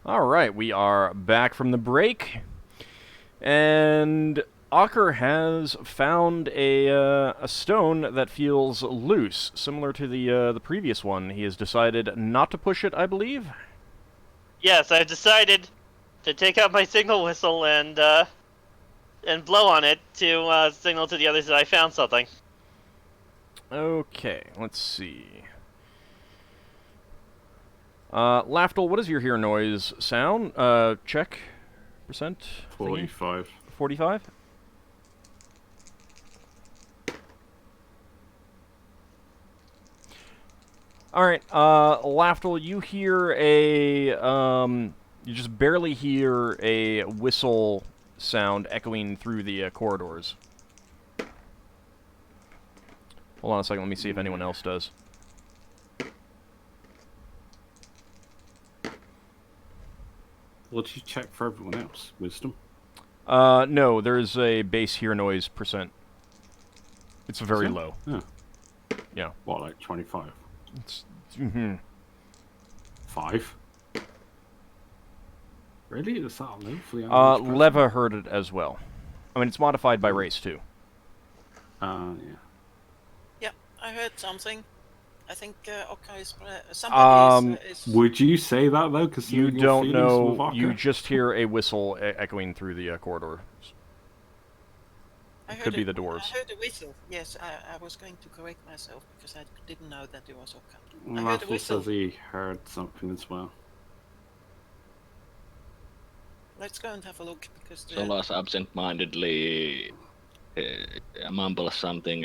Alright, we are back from the break, and Ockar has found a stone that feels loose, similar to the previous one. He has decided not to push it, I believe. Yes, I've decided to take out my signal whistle and blow on it to signal to the others that I found something. Okay, let's see. Lafdul, what is your hear noise sound? Check. Percent? 45. 45? Alright, Lafdul, you hear you just barely hear a whistle sound echoing through the corridors. Hold on a second, let me see if anyone else does. Well, did you check for everyone else? Wisdom? No, there's a base hear noise percent. It's very low. Yeah. Yeah. What, like 25? It's, 5? Really? Is that low for the Leva heard it as well. I mean, it's modified by race, too. Yeah. Yeah, I heard something. I think Ockar is... somebody is... Would you say that, though? Because you don't know. You just hear a whistle echoing through the corridor. It could be the doors. I heard a whistle. Yes, I was going to correct myself because I didn't know that it was Ockar. I heard a whistle. Says he heard something as well. Let's go and have a look because... Solas absent-mindedly mumbles something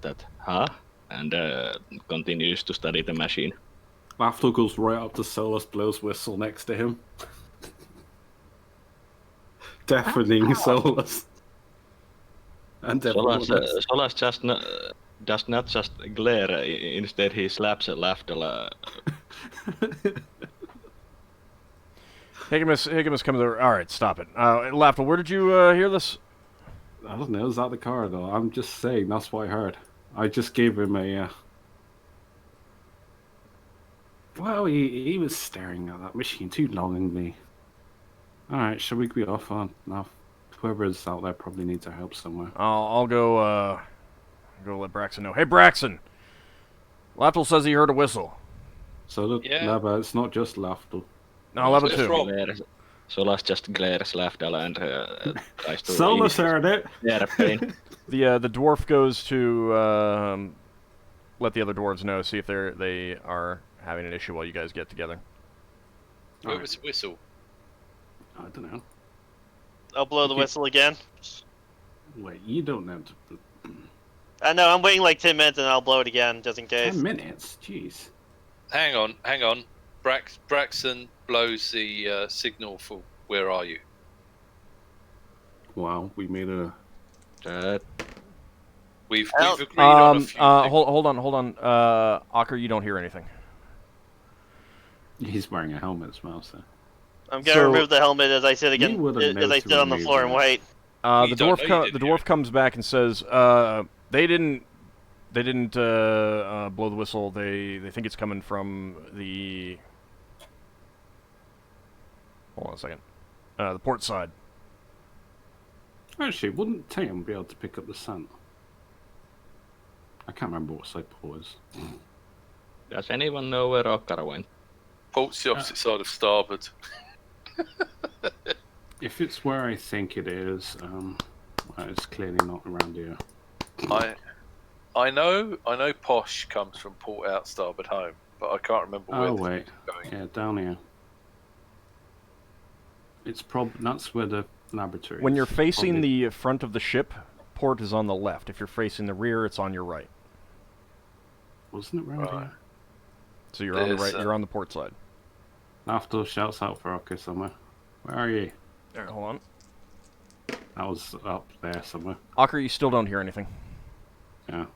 that, huh? And continues to study the machine. Lafdul goes right up to Solas, blows whistle next to him. Deafening Solas. And Solas just does not just glare, instead he slaps a Lafdul. Higimus comes over. Alright, stop it. Lafdul, where did you hear this? I don't know, is that the car though? I'm just saying, that's what I heard. I just gave him a... Well, he was staring at that machine too longingly. Alright, shall we be off on now? Whoever is out there probably needs our help somewhere. I'll go let Braxon know. Hey, Braxon! Lafdul says he heard a whistle. So look, Leva, it's not just Lafdul. No, Leva too. Solas just glares Lafdul and tries to... Solas heard it! Yeah, pain. The dwarf goes to let the other dwarves know, see if they are having an issue while you guys get together. Where was the whistle? I don't know. I'll blow the whistle again. Wait, you don't have to... I know, I'm waiting like 10 minutes and I'll blow it again, just in case. 10 minutes? Jeez. Hang on. Braxon blows the signal for where are you? Wow, we made a... We've agreed on a few things. Hold on. Ockar, you don't hear anything. He's wearing a helmet as well, so... I'm gonna remove the helmet as I sit again, as I sit on the floor and wait. The dwarf comes back and says, they didn't blow the whistle. They think it's coming from the... Hold on a second. The port side. Actually, wouldn't Tam be able to pick up the scent? I can't remember what side port is. Does anyone know where Ockar went? Port's the opposite side of starboard. If it's where I think it is, it's clearly not around here. I know Posh comes from port out starboard home, but I can't remember where. Oh wait, yeah, down here. It's that's where the laboratory. When is. you're facing the front of the ship, port is on the left. If you're facing the rear, it's on your right. Wasn't it around here? So you're on the right. You're on the port side. Lafdul shouts out for Ockar somewhere. Where are you? There, hold on. That was up there somewhere. Ockar, you still don't hear anything. Yeah.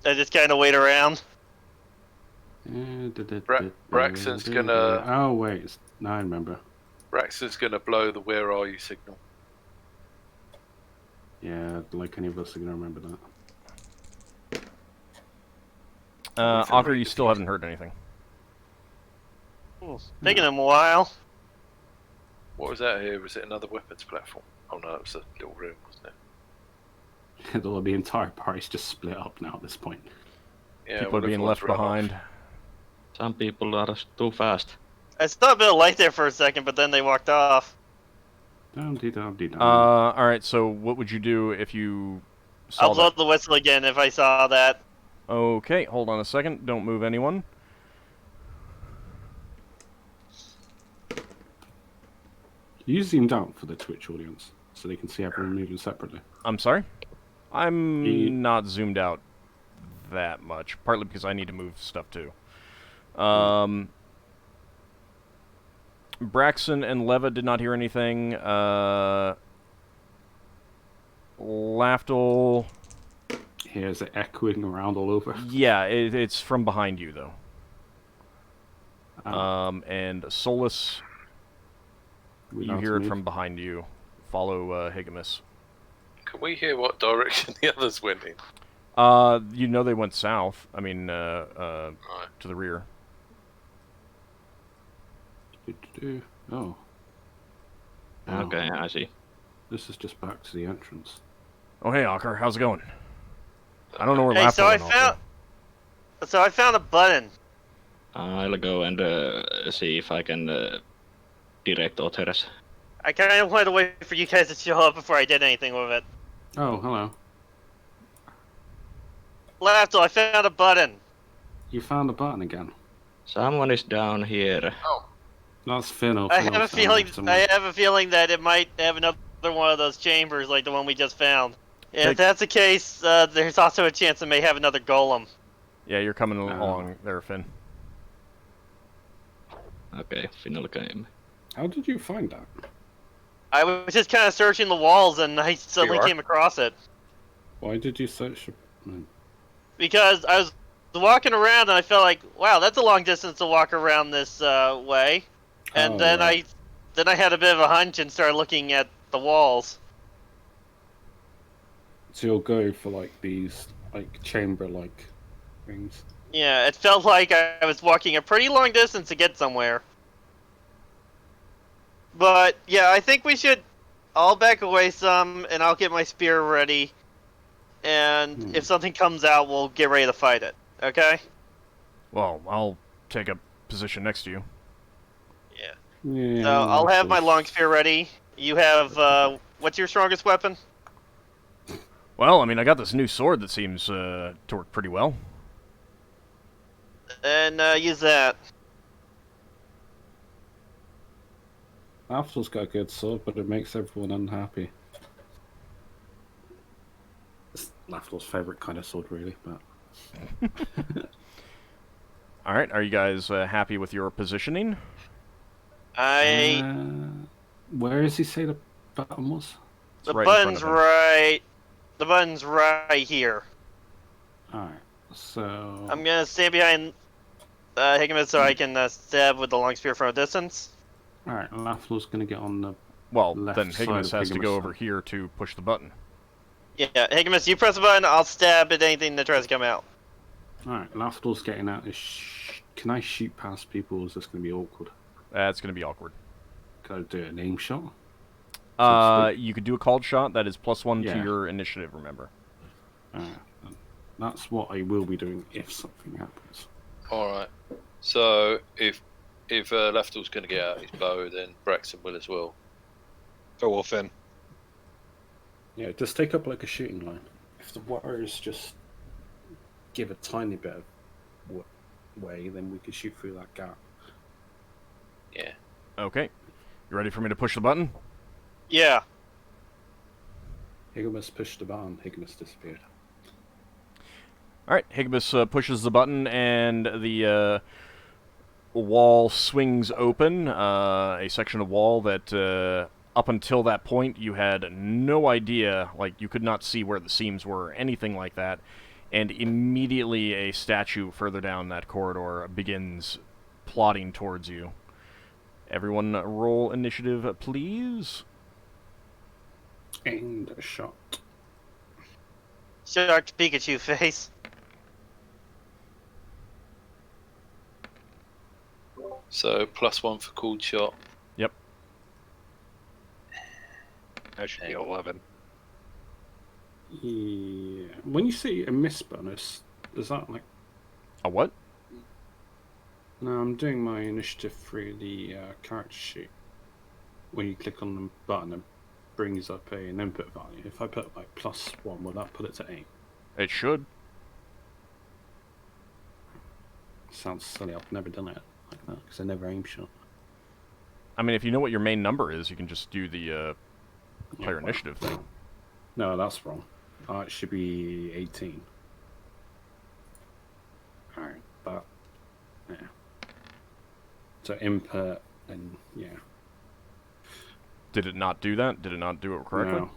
I just kind of wait around. Braxon's gonna... Oh wait, now I remember. Braxon's gonna blow the where are you signal. Yeah, like any of us are gonna remember that. Ockar, you still haven't heard anything. Taking him a while. What was that here? Was it another weapons platform? Oh no, it was a little room, wasn't it? The entire party's just split up now at this point. Yeah, People are being everyone's left run off. behind. Some people are too fast. I saw a bit of light there for a second, but then they walked off. Dum-dee-dum-dee-dum. Alright, so what would you do if you saw I'll blow that? the whistle again if I saw that. Okay, hold on a second. Don't move anyone. You zoomed out for the Twitch audience, so they can see everyone moving separately. I'm sorry? I'm Ye- not zoomed out that much, partly because I need to move stuff too. Braxon and Leva did not hear anything. Lafdul, Here's it echoing around all over. yeah, it's from behind you though. Ah, And Solas, we you don't hear it move. from behind you. Follow Higamus. Can we hear what direction the others went in? You know they went south. I mean, Right. to the rear. Do-do-do. Oh. Oh, Okay, I see. this is just back to the entrance. Oh, hey, Ockar, how's it going? I don't know where Hey, Lafdul so I went off found. So I found a button. I'll go and see if I can direct Oteres. I kind of wanted to wait for you guys to show up before I did anything with it. Oh, hello. Lafdul, I found a button. You found a button again. Someone is down here. That's Finnel'ar. I have a Finnel'ar's down feeling. there somewhere. I have a feeling that it might have another one of those chambers like the one we just found. If Take- that's the case, there's also a chance it may have another golem. Yeah, you're coming Oh. along there, Finn. Okay, Finnel'ar came. How did you find that? I was just kind of searching the walls and I suddenly You are? came across it. Why did you search? Because I was walking around and I felt like, wow, that's a long distance to walk around this way. And Oh, then right. I had a bit of a hunch and started looking at the walls. So you'll go for like these like chamber-like things. Yeah, it felt like I was walking a pretty long distance to get somewhere. But yeah, I think we should all back away some, and I'll get my spear ready. And if something comes out, we'll get ready to fight it. Okay? Well, I'll take a position next to you. Yeah. So I'll have my long spear ready. You have what's your strongest weapon? Well, I mean, I got this new sword that seems to work pretty well. And use that. Lafdul's got a good sword, but it makes everyone unhappy. It's Lafdul's favorite kind of sword, really. But All right, are you guys happy with your positioning? I where does he say the button was? It's the right in front button's of him. right. The button's right here. All right. So I'm gonna stand behind Higamus so I can stab with the long spear from a distance. all right. Lafdul's gonna get on the. Well, Left then side Higamus of has to go Higamus' over side. here to push the button. Yeah, Higamus, you press the button. I'll stab at anything that tries to come out. All right. Lafdul's getting out. Can I shoot past people? Or is this gonna be awkward? That's going to be awkward. Can I do an aim shot? You could do a called shot. That is +1 to Yeah. your initiative, remember. That's what I will be doing if something happens. Alright. So, if Lafdul's going to get out his bow, then Braxon will as well. Go off then. Yeah, just take up like a shooting line. If the warriors just give a tiny bit of way, then we could shoot through that gap. Yeah. Okay. You ready for me to push the button? Yeah. Higamus pushed the button. Higamus disappeared. All right, Higamus pushes the button, and the wall swings open. A section of wall that, up until that point, you had no idea, like, you could not see where the seams were or anything like that. And immediately a statue further down that corridor begins plodding towards you. Everyone roll initiative, please. And a shot. Shark Pikachu face. So +1 for cooled shot. Yep. That should be 11. Yeah. When you say a miss bonus, is that like... A what? No, I'm doing my initiative through the character sheet. When you click on the button, it brings up an input value. If I put like +1, will that put it to 8? It should. Sounds silly. I've never done it like that because I never aim shot. I mean, if you know what your main number is, you can just do the player well. initiative thing. No, that's wrong. It should be 18. Alright, but... Yeah. So input, and yeah. Did it not do that? Did it not do it correctly? No.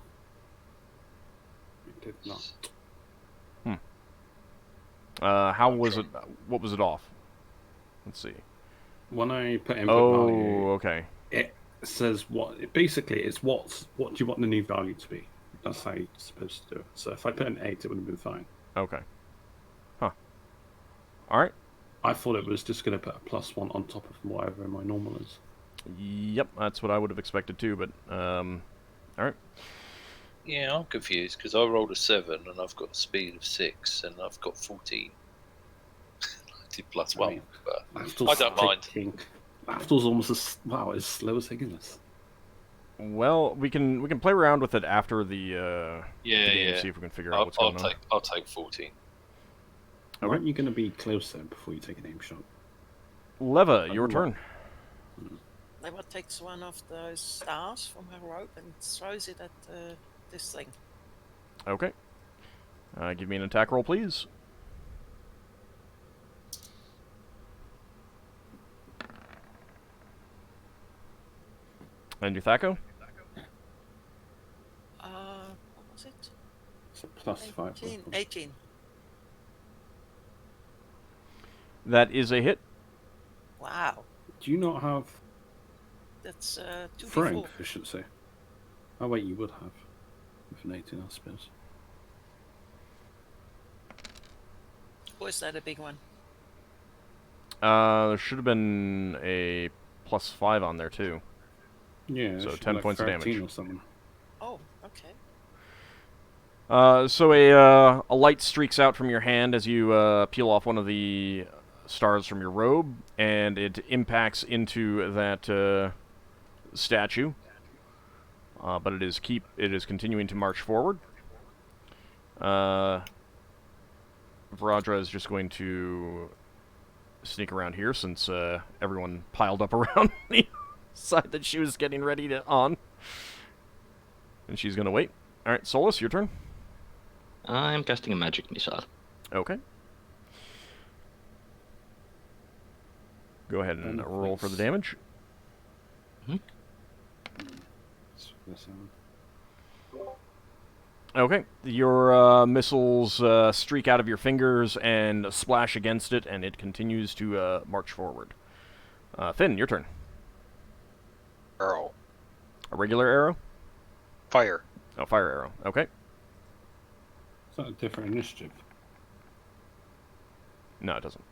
It did not. How was it? What was it off? Let's see. When I put input value, okay. it says basically it's what do you want the new value to be? That's how you're supposed to do it. So if I put an 8, it would have been fine. Okay. Huh. Alright. I thought it was just going to put a +1 on top of whatever my normal is. Yep, that's what I would have expected too, but, alright. Yeah, I'm confused because I rolled a 7 and I've got a speed of 6 and I've got 14. I did +1, I mean, but Lafdul's I don't mind. Lafdul's almost as slow as Higgins. Well, we can play around with it after the game, see if we can figure out what's going on. I'll take 14. Okay. Aren't you going to be closer before you take an aim shot? Leva, your turn. Leva takes one of those stars from her rope and throws it at this thing. Okay. Give me an attack roll, please. And your Thaco? What was it? It's a +5. 18. That is a hit. Wow. Do you not have That's 2d4. Frank, I should say? Oh wait, you would have. With an 18, I suppose. Or is that a big one? There should have been a +5 on there, too. Yeah, So it should be 10 like points of 13 damage. or something. Oh, okay. So a light streaks out from your hand as you peel off one of the stars from your robe, and it impacts into that statue. But it is continuing to march forward. Varadra is just going to sneak around here since everyone piled up around the side that she was getting ready to on. And she's going to wait. Alright, Solas, your turn. I'm casting a magic missile. Okay. Go ahead and roll for the damage. Okay. Your missiles streak out of your fingers and splash against it, and it continues to march forward. Finn, your turn. Arrow. A regular arrow? Fire. Oh, fire arrow. Okay. Is that a different initiative? No, it doesn't.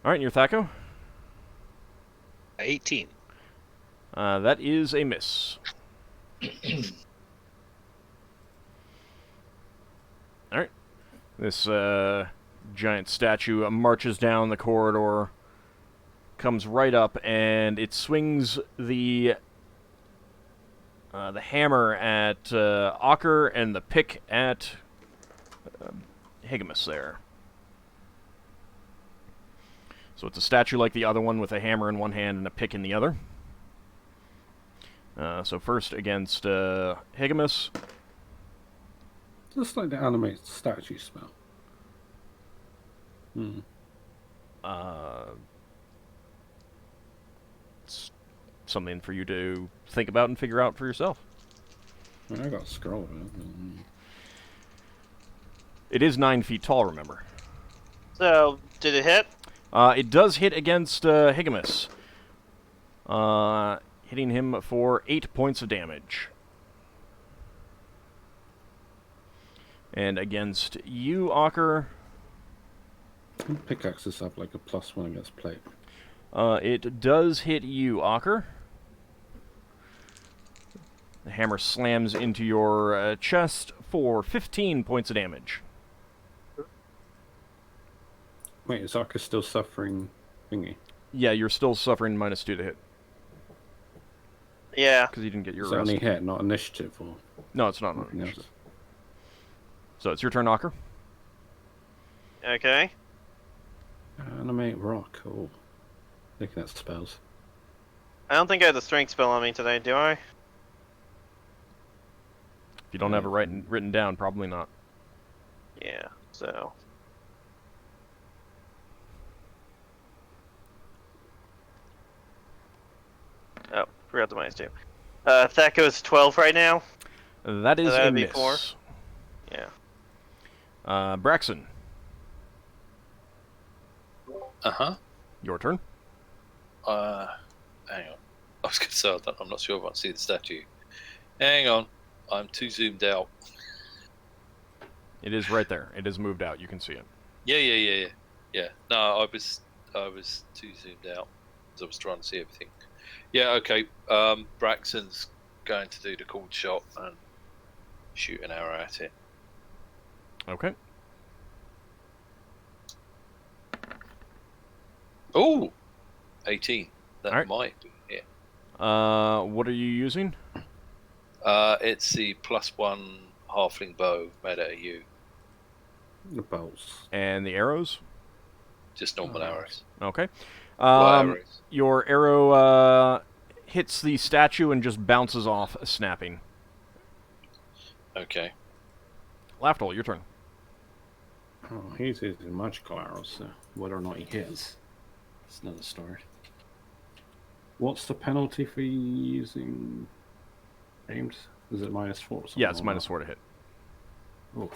Alright, and your Thaco? 18. That is a miss. Alright. This giant statue marches down the corridor, comes right up, and it swings the hammer at Ockar and the pick at Higamus there. So it's a statue like the other one with a hammer in one hand and a pick in the other. So first against Higamus. Just like the animated statue spell. It's something for you to think about and figure out for yourself. I mean, I got a scroll of it. It is 9 feet tall, remember. So, did it hit? It does hit against Higamus. Hitting him for 8 points of damage. And against you, Ockar. Pickaxes have like a +1 against plate. It does hit you, Ockar. The hammer slams into your chest for 15 points of damage. Wait, is Ockar still suffering thingy? Yeah, you're still suffering -2 to hit. Yeah. Because you didn't get your Is it rest. only hit, not initiative? Or No, it's not on anything initiative. else? So it's your turn, Ockar. Okay. Animate rock. Oh. Looking at spells. I don't think I have the strength spell on me today, do I? If you don't have it written down, probably not. Yeah, so... Oh, forgot the -2. If that goes 12 right now? That is a that'd be miss. 4? Yeah. Braxon, Uh-huh. your turn. Hang on. I was going to say, I'm not sure if I can see the statue. Hang on. I'm too zoomed out. It is right there. It is moved out. You can see it. Yeah. No, I was too zoomed out because I was trying to see everything. Yeah, okay. Braxton's going to do the called shot and shoot an arrow at it. Okay. Oh, 18. That Alright. might be it. What are you using? It's the +1 halfling bow made out of you. The bolts. And the arrows? Just normal arrows. Okay. Arrows. Your arrow hits the statue and just bounces off, snapping. Okay. Lafdul, your turn. Oh, he's using magical arrows, so whether or not he hits, it's another story. What's the penalty for using aimed? Is it -4 or something? Yeah, it's like -4 to hit. that? Oh.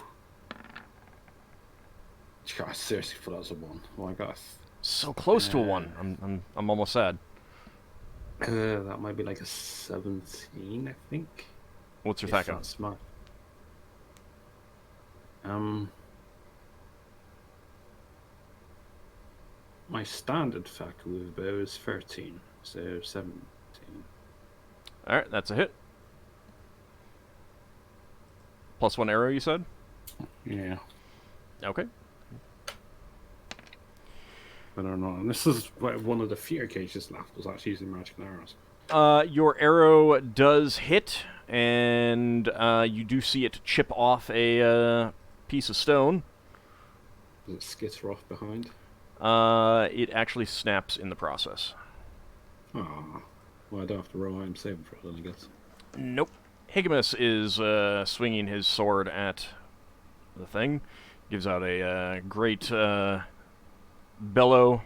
God, I seriously thought that was a 1. Oh my god. So close to a 1. I'm almost sad. That might be like a 17, I think. What's your If attack on? that's my... My standard attack with bow is 13, so 17. Alright, that's a hit. +1 arrow, you said? Yeah. Okay. Whether or not, and this is one of the few occasions left was actually using magical arrows. Your arrow does hit, and you do see it chip off a piece of stone. Does it skitter off behind? It actually snaps in the process. Ah, well, I don't have to roll I'm saving for it then, I guess. Nope. Higimus is swinging his sword at the thing. Gives out a great bellow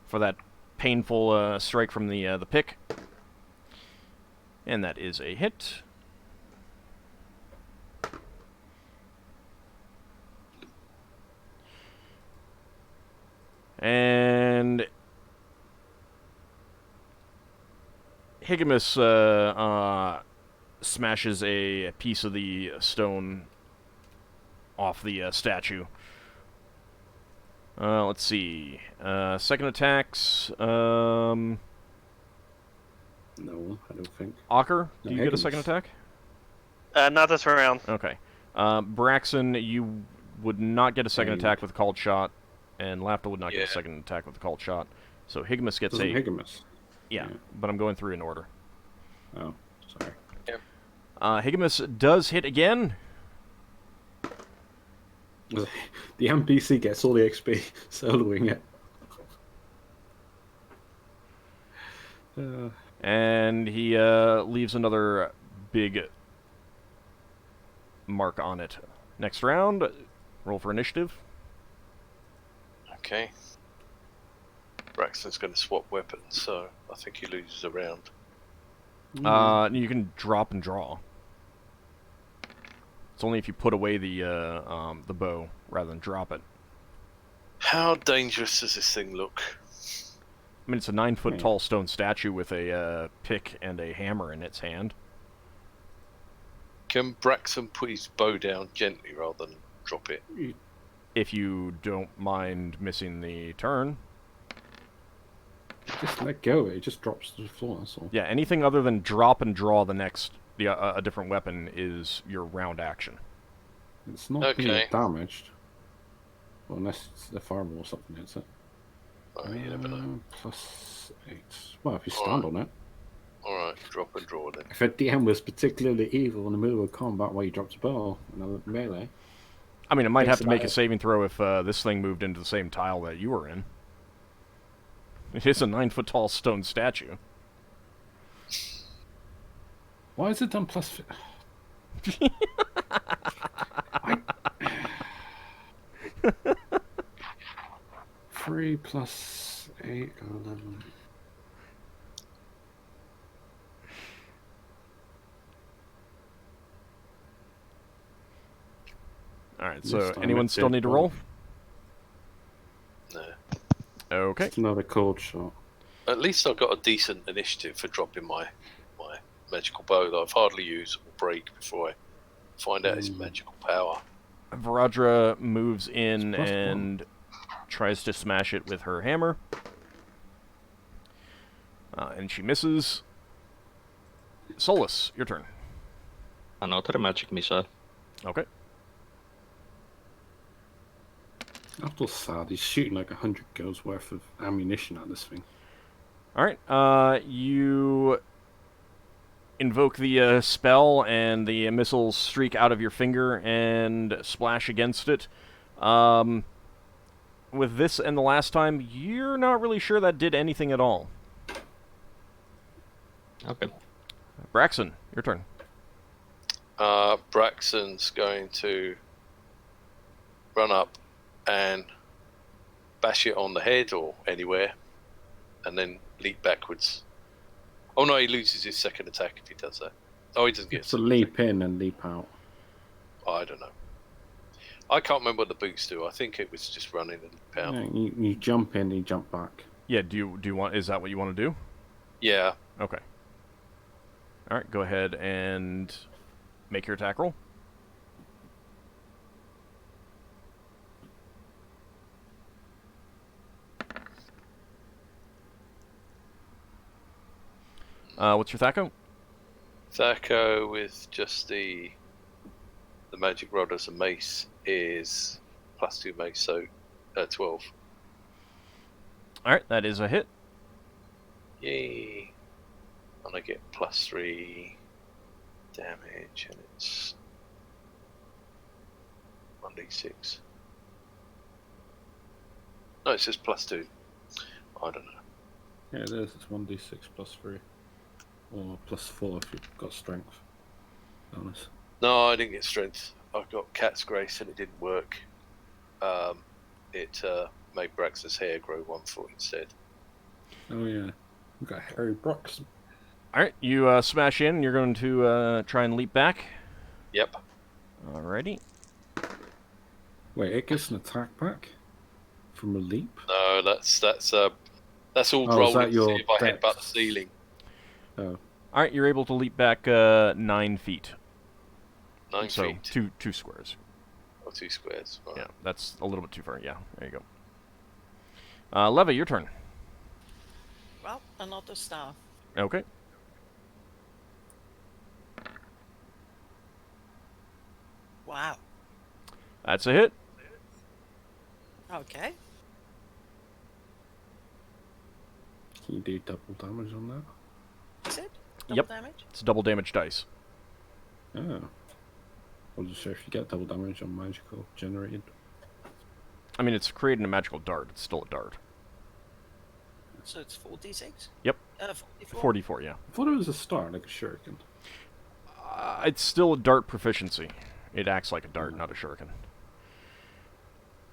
for that painful strike from the pick. And that is a hit. And Higimus smashes a piece of the stone off the statue. Let's see. Second attacks. No, I don't think. Ockar, do No, you get a Higimus. second attack? Not this round. Okay. Braxon, you would not get a second Yeah, attack with a called shot, and Lafdul would not get a Yeah. second attack with a called shot. So Higimus gets Doesn't a... Higimus. Yeah, Yeah. but I'm going through in order. Oh, sorry. Higimus does hit again. The NPC gets all the XP soloing it. And he leaves another big mark on it. Next round, roll for initiative. Okay. Braxton's going to swap weapons, so I think he loses a round. You can drop and draw. It's only if you put away the bow rather than drop it. How dangerous does this thing look? I mean, it's a 9-foot tall stone statue with a pick and a hammer in its hand. Can Braxton put his bow down gently rather than drop it? If you don't mind missing the turn. Just let go. It just drops to the floor. That's all. Yeah, anything other than drop and draw a different weapon is your round action. It's not being damaged. Well, unless it's the farm or something, is it? Oh, you never know. +8. Well, if you stand on it. Alright, drop and draw then. If a DM was particularly evil in the middle of combat while you dropped a bow and a melee. I mean, it might have to make a saving throw if this thing moved into the same tile that you were in. It is a 9-foot-tall stone statue. Why is it done plus... 3 plus 8, 11. Alright, so anyone still need to roll? No. Okay. It's another cold shot. At least I've got a decent initiative for dropping my magical bow that I've hardly used or break before I find out its magical power. Varadra moves in and tries to smash it with her hammer. And she misses. Solas, your turn. Another magic missile. Okay. I feel sad. He's shooting like 100 goes worth of ammunition at this thing. Alright, you invoke the spell, and the missiles streak out of your finger and splash against it. With this and the last time, you're not really sure that did anything at all. Okay. Braxon, your turn. Braxon's going to run up and bash it on the head or anywhere, and then leap backwards. Oh no, he loses his second attack if he does that. Oh, he doesn't get to leap in and leap out. Oh, I don't know. I can't remember what the boots do. I think it was just running and leap out. Yeah, you jump in, you jump back. Yeah, do you want? Is that what you want to do? Yeah. Okay. All right, go ahead and make your attack roll. What's your Thaco? Thaco with just the magic rod as a mace is +2 mace, so 12. Alright, that is a hit. Yay. And I get +3 damage, and it's 1d6. No, it says +2. I don't know. Yeah, it is. It's 1d6 +3. Or +4 if you've got strength. Bonus. No, I didn't get strength. I got cat's grace and it didn't work. It made Braxon's hair grow 1 foot instead. Oh yeah, we got Harry Braxon. Alright, you smash in, and you're going to try and leap back. Yep. Alrighty. Wait, it gets an attack back from a leap? No, that's all Oh, rolling that to your see if I headbutt the dex? ceiling. Oh. Alright, you're able to leap back 9 feet. 9 So, feet. two squares. Or 2 squares. Right. Yeah, that's a little bit too far. Yeah, there you go. Leva, your turn. Well, another star. Okay. Wow. That's a hit. Okay. Can you do double damage on that? Is it? Double Yep. damage? It's double damage dice. Oh. I wasn't sure if you get double damage on magical generated. I mean, it's creating a magical dart. It's still a dart. So it's 4d6? Yep. 44? 44, yeah. I thought it was a star, like a shuriken. It's still a dart proficiency. It acts like a dart, not a shuriken.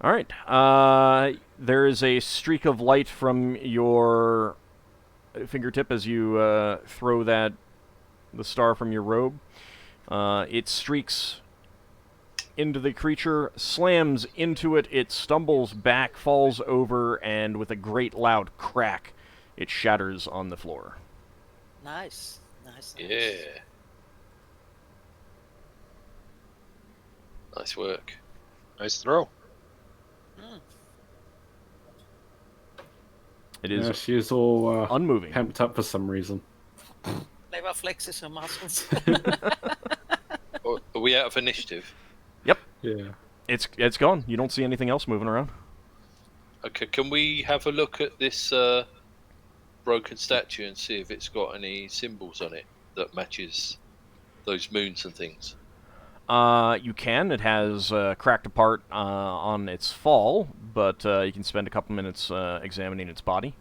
Alright. There is a streak of light from your fingertip as you throw the star from your robe. It streaks into the creature, slams into it, it stumbles back, falls over, and with a great loud crack, it shatters on the floor. Nice. Nice. Yeah. Nice work. Nice throw. It is Yeah, she is all unmoving. pumped up for some reason. Leva flexes her muscles. Are we out of initiative? Yep, Yeah. it's gone. You don't see anything else moving around. Okay, can we have a look at this broken statue and see if it's got any symbols on it that matches those moons and things? You can. It has cracked apart on its fall, but you can spend a couple minutes examining its body.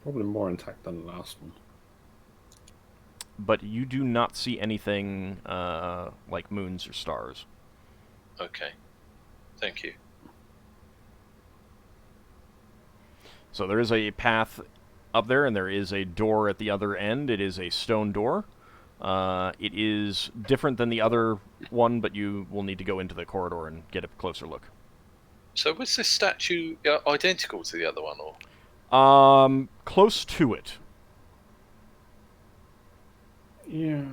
Probably more intact than the last one. But you do not see anything like moons or stars. Okay, thank you. So there is a path up there, and there is a door at the other end. It is a stone door. It is different than the other one, but you will need to go into the corridor and get a closer look. So was this statue identical to the other one, or? Close to it. Yeah,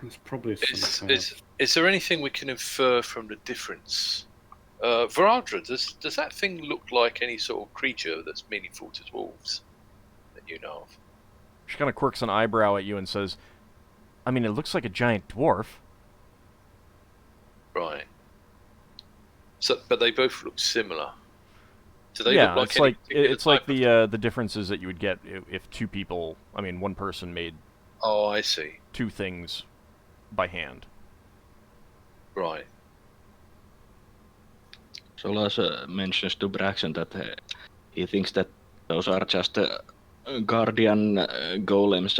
it's probably some Is there anything we can infer from the difference? Varadra, does that thing look like any sort of creature that's meaningful to dwarves that you know of? She kind of quirks an eyebrow at you and says, I mean, it looks like a giant dwarf. Right. So, but they both look similar. Do they Yeah, look like it's like the differences that you would get if two people, I mean, one person made Oh, I see. two things by hand. Right. Solas mentions to Braxon that he thinks that those are just guardian golems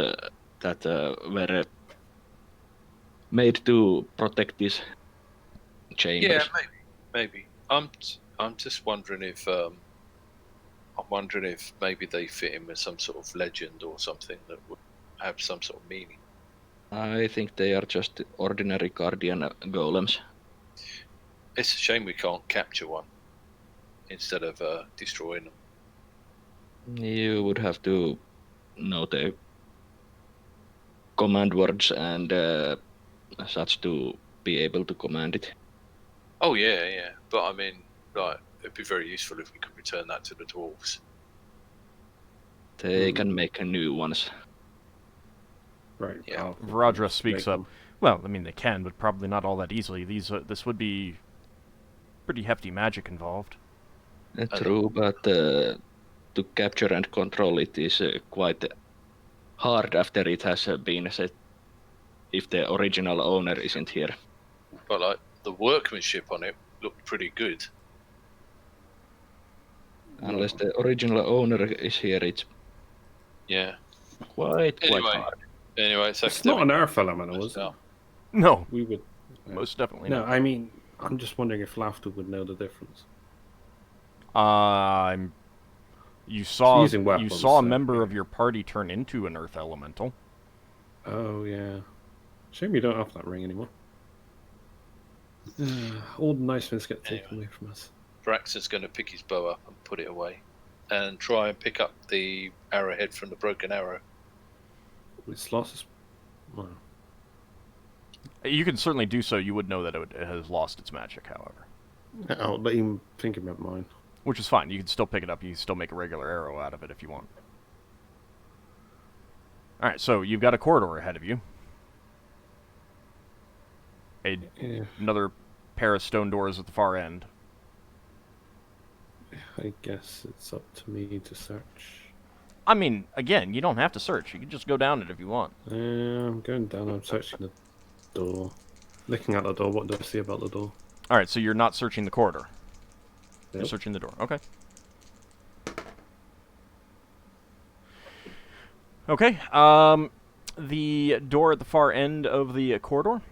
that were made to protect these chambers. Yeah, maybe. I'm just wondering if maybe they fit in with some sort of legend or something that would have some sort of meaning. I think they are just ordinary guardian golems. It's a shame we can't capture one instead of destroying them. You would have to know the command words and such to be able to command it. Oh yeah. But I mean, like, it'd be very useful if we could return that to the dwarves. They can make new ones. Right. Yeah. Varadra speaks make up. them. Well, I mean, they can, but probably not all that easily. This would be pretty hefty magic involved. True, but to capture and control it is quite hard after it has been set, if the original owner isn't here. But like the workmanship on it looked pretty good. Unless the original owner is here, it's Yeah. quite Anyway. hard. Anyway, so It's not an earth elemental, is it? No. No, We would. most definitely No, not. I mean, I'm just wondering if Lafdul would know the difference. You saw using weapons, you saw a so, member yeah. of your party turn into an earth elemental. Oh yeah. Shame you don't have that ring anymore. All the nice things get taken away from us. Braxon's going to pick his bow up and put it away, and try and pick up the arrowhead from the broken arrow. It's lost. Well, You can certainly do so. You would know that it has lost its magic, however. I'll let him think about mine. Which is fine. You can still pick it up. You can still make a regular arrow out of it if you want. Alright, so you've got a corridor ahead of you. Yeah, Another pair of stone doors at the far end. I guess it's up to me to search. I mean, again, you don't have to search. You can just go down it if you want. I'm going down. I'm searching the door. Looking at the door. What do I see about the door? Alright, so you're not searching the corridor. You're Nope. searching the door. Okay. Okay. The door at the far end of the corridor.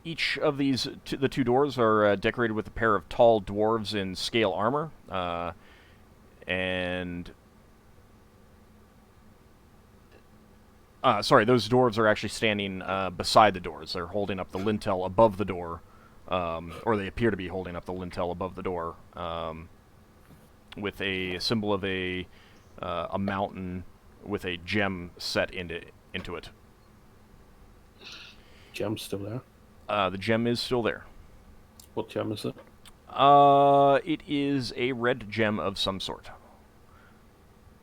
Each of these, the two doors are decorated with a pair of tall dwarves in scale armor. Sorry, those dwarves are actually standing beside the doors. They're holding up the lintel above the door. Or they appear to be holding up the lintel above the door, with a symbol of a mountain with a gem set into it. Gem's still there. The gem is still there. What gem is it? It is a red gem of some sort.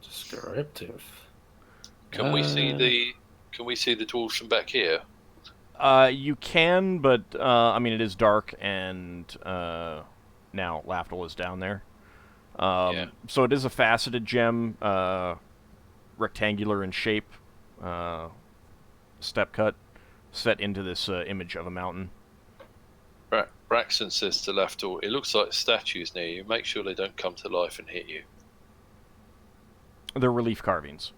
Descriptive. Can we see the dwarves from back here? You can, but I mean, it is dark, and now Lafdul is down there. Yeah. So it is a faceted gem, rectangular in shape, step cut, set into this image of a mountain. Braxon says to Lafdul, "It looks like statues near you. Make sure they don't come to life and hit you." They're relief carvings.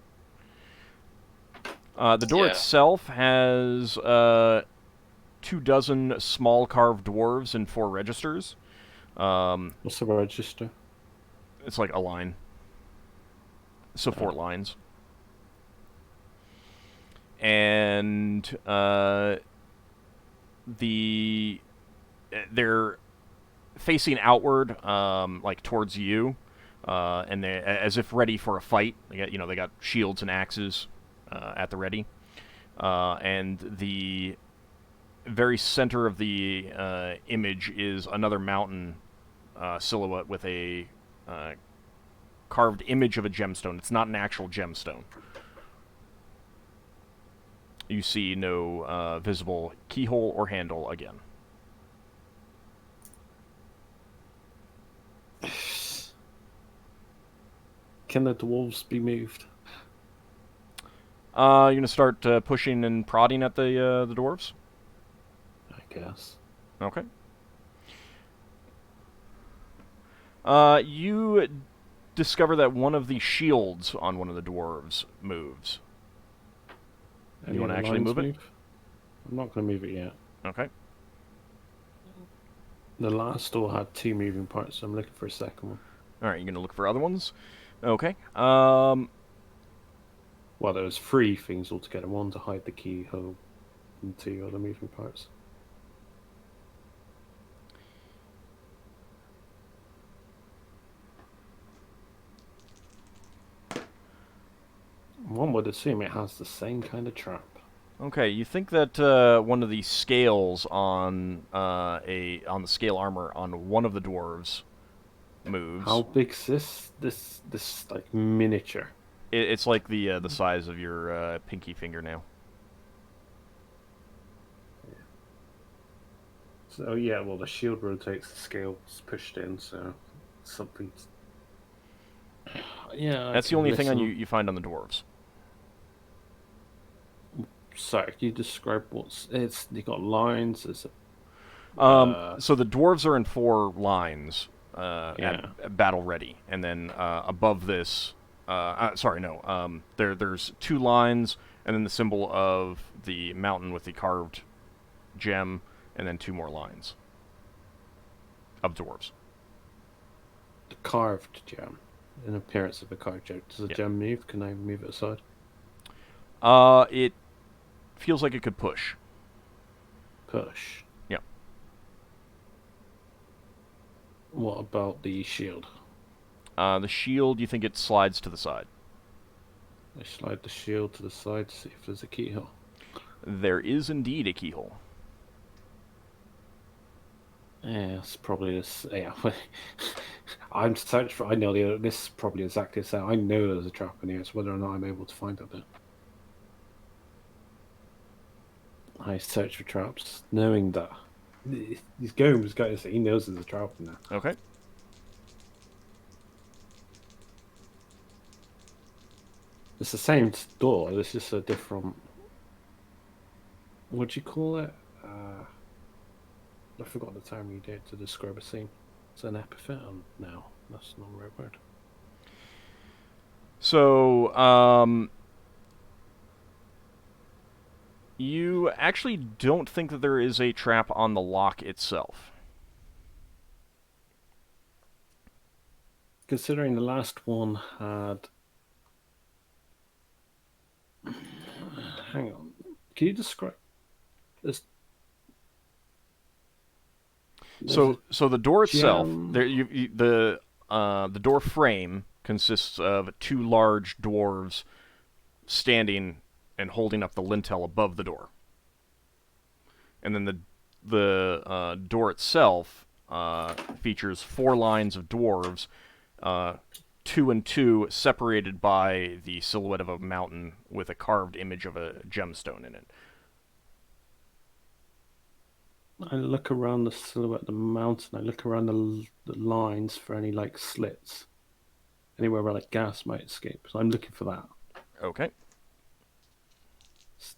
The door itself has 24 small carved dwarves and 4 registers. What's the register? It's like a line. So 4 lines. And they're facing outward, like towards you, and they as if ready for a fight. They got shields and axes at the ready, and the very center of the image is another mountain silhouette with a carved image of a gemstone. It's not an actual gemstone. You see no visible keyhole or handle again. Can the dwarves be moved? You're gonna start pushing and prodding at the dwarves? I guess. Okay. You discover that one of the shields on one of the dwarves moves. You want to actually move it? I'm not going to move it yet. Okay. The last door had 2 moving parts, so I'm looking for a second one. Alright, you're going to look for other ones? Okay. Well, there was 3 things altogether. 1 to hide the keyhole, and 2 other moving parts. One would assume it has the same kind of trap. Okay, you think that one of the scales on the scale armor on one of the dwarves moves. How big's this? This like miniature. It's like the size of your pinky fingernail. So yeah, well the shield rotates, the scale's pushed in, so something. Yeah, that's the only thing you find on the dwarves. Sorry, can you describe what's it's? You got lines. Is it? So the dwarves are in 4 lines, at battle ready, and then above this, there's 2 lines, and then the symbol of the mountain with the carved gem, and then 2 more lines of dwarves. The carved gem, in appearance of a carved gem. Does the gem move? Can I move it aside? It feels like it could push. Push. Yeah. What about the shield? The shield, you think it slides to the side? I slide the shield to the side to see if there's a keyhole. There is indeed a keyhole. Yeah, it's probably this. Yeah, I'm searching for. I know this is probably exactly the same. I know there's a trap in here. It's whether or not I'm able to find it. Then I search for traps, knowing that he's going. He knows there's a trap in there. Okay. It's the same door. It's just a different. What do you call it? I forgot the term you did to describe a scene. It's an epithet now. That's not the right word. So, you actually don't think that there is a trap on the lock itself. Considering the last one had... Hang on. Can you describe... So the door itself, the door frame consists of 2 large dwarves standing and holding up the lintel above the door, and then the door itself features 4 lines of dwarves, 2 and 2, separated by the silhouette of a mountain with a carved image of a gemstone in it. I look around the silhouette of the mountain. I look around the lines for any like slits, anywhere where like gas might escape. So I'm looking for that. Okay.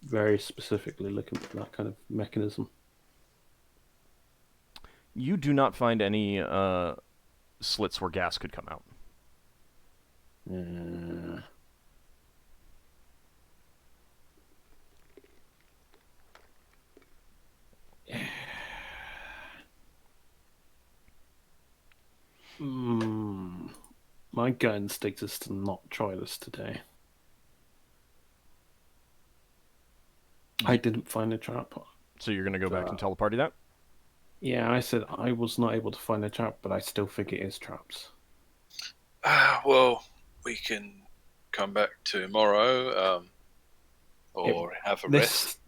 Very specifically looking for that kind of mechanism. You do not find any slits where gas could come out. My gut instinct is to not try this today. I didn't find a trap. So you're going to go back and tell the party that? Yeah, I said I was not able to find a trap, but I still think it is traps. Well, we can come back tomorrow, or have a rest.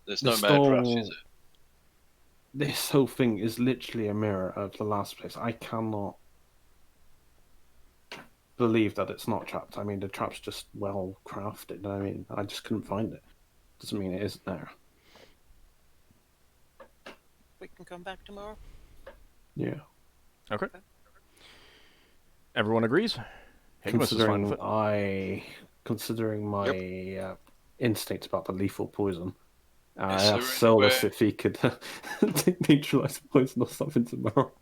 There's no mad rush, is it? This whole thing is literally a mirror of the last place. I cannot believe that it's not trapped. I mean, the trap's just well crafted. I mean, I just couldn't find it. Doesn't mean it isn't there. We can come back tomorrow. Yeah. Okay. Everyone agrees? Higmas is fine with it. Considering my instinct about the lethal poison, I Is asked there Solas anywhere- if he could neutralize the poison or something tomorrow.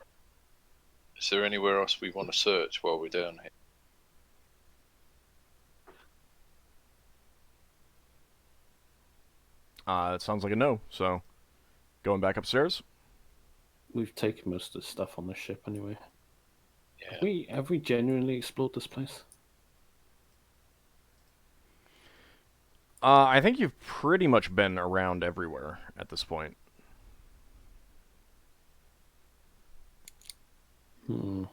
Is there anywhere else we want to search while we're down here? It sounds like a no, so going back upstairs? We've taken most of the stuff on the ship anyway. Yeah. Have we genuinely explored this place? I think you've pretty much been around everywhere at this point. We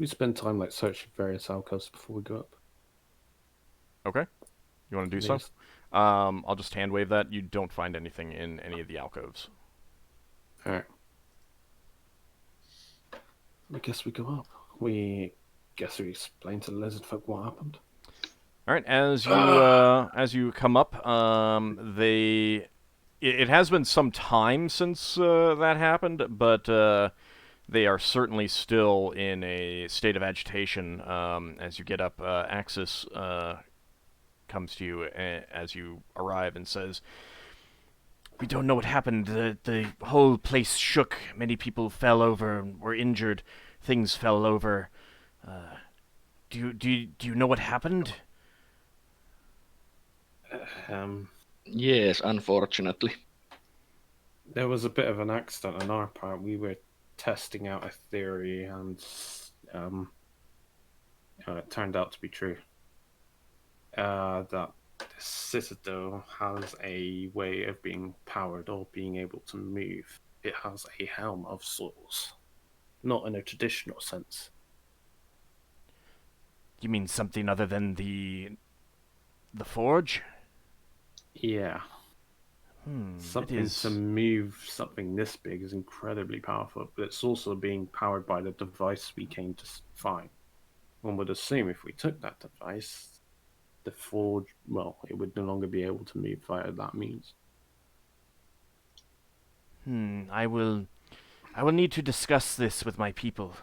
spend time like searching various alcoves before we go up. Okay. You want to do so? Yes. I'll just hand wave that. You don't find anything in any of the alcoves. Alright. I guess we go up. We explain to the lizard folk what happened. All right, as you come up, it has been some time since that happened, but they are certainly still in a state of agitation. As you get up, Axis comes to you as you arrive and says, "We don't know what happened. The whole place shook. Many people fell over and were injured. Things fell over. Do you know what happened?" Yes, unfortunately. There was a bit of an accident on our part. We were testing out a theory, and it turned out to be true. That the citadel has a way of being powered or being able to move. It has a helm of sorts, not in a traditional sense. You mean something other than the forge? Yeah. Something to move something this big is incredibly powerful, but it's also being powered by the device we came to find. One would assume if we took that device, the forge, well, it would no longer be able to move via that means. I will need to discuss this with my people.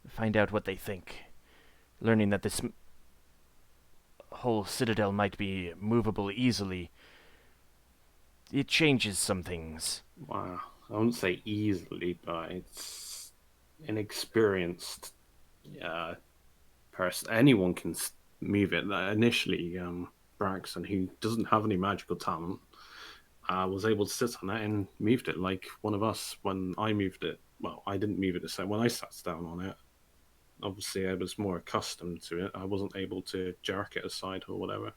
Find out what they think. Learning that this whole citadel might be movable easily, it changes some things. Wow. I wouldn't say easily, but it's an experienced person. Anyone can move it. Initially, Braxon, who doesn't have any magical talent, was able to sit on it and moved it like one of us when I moved it. Well, I didn't move it the same. When I sat down on it, obviously I was more accustomed to it. I wasn't able to jerk it aside or whatever.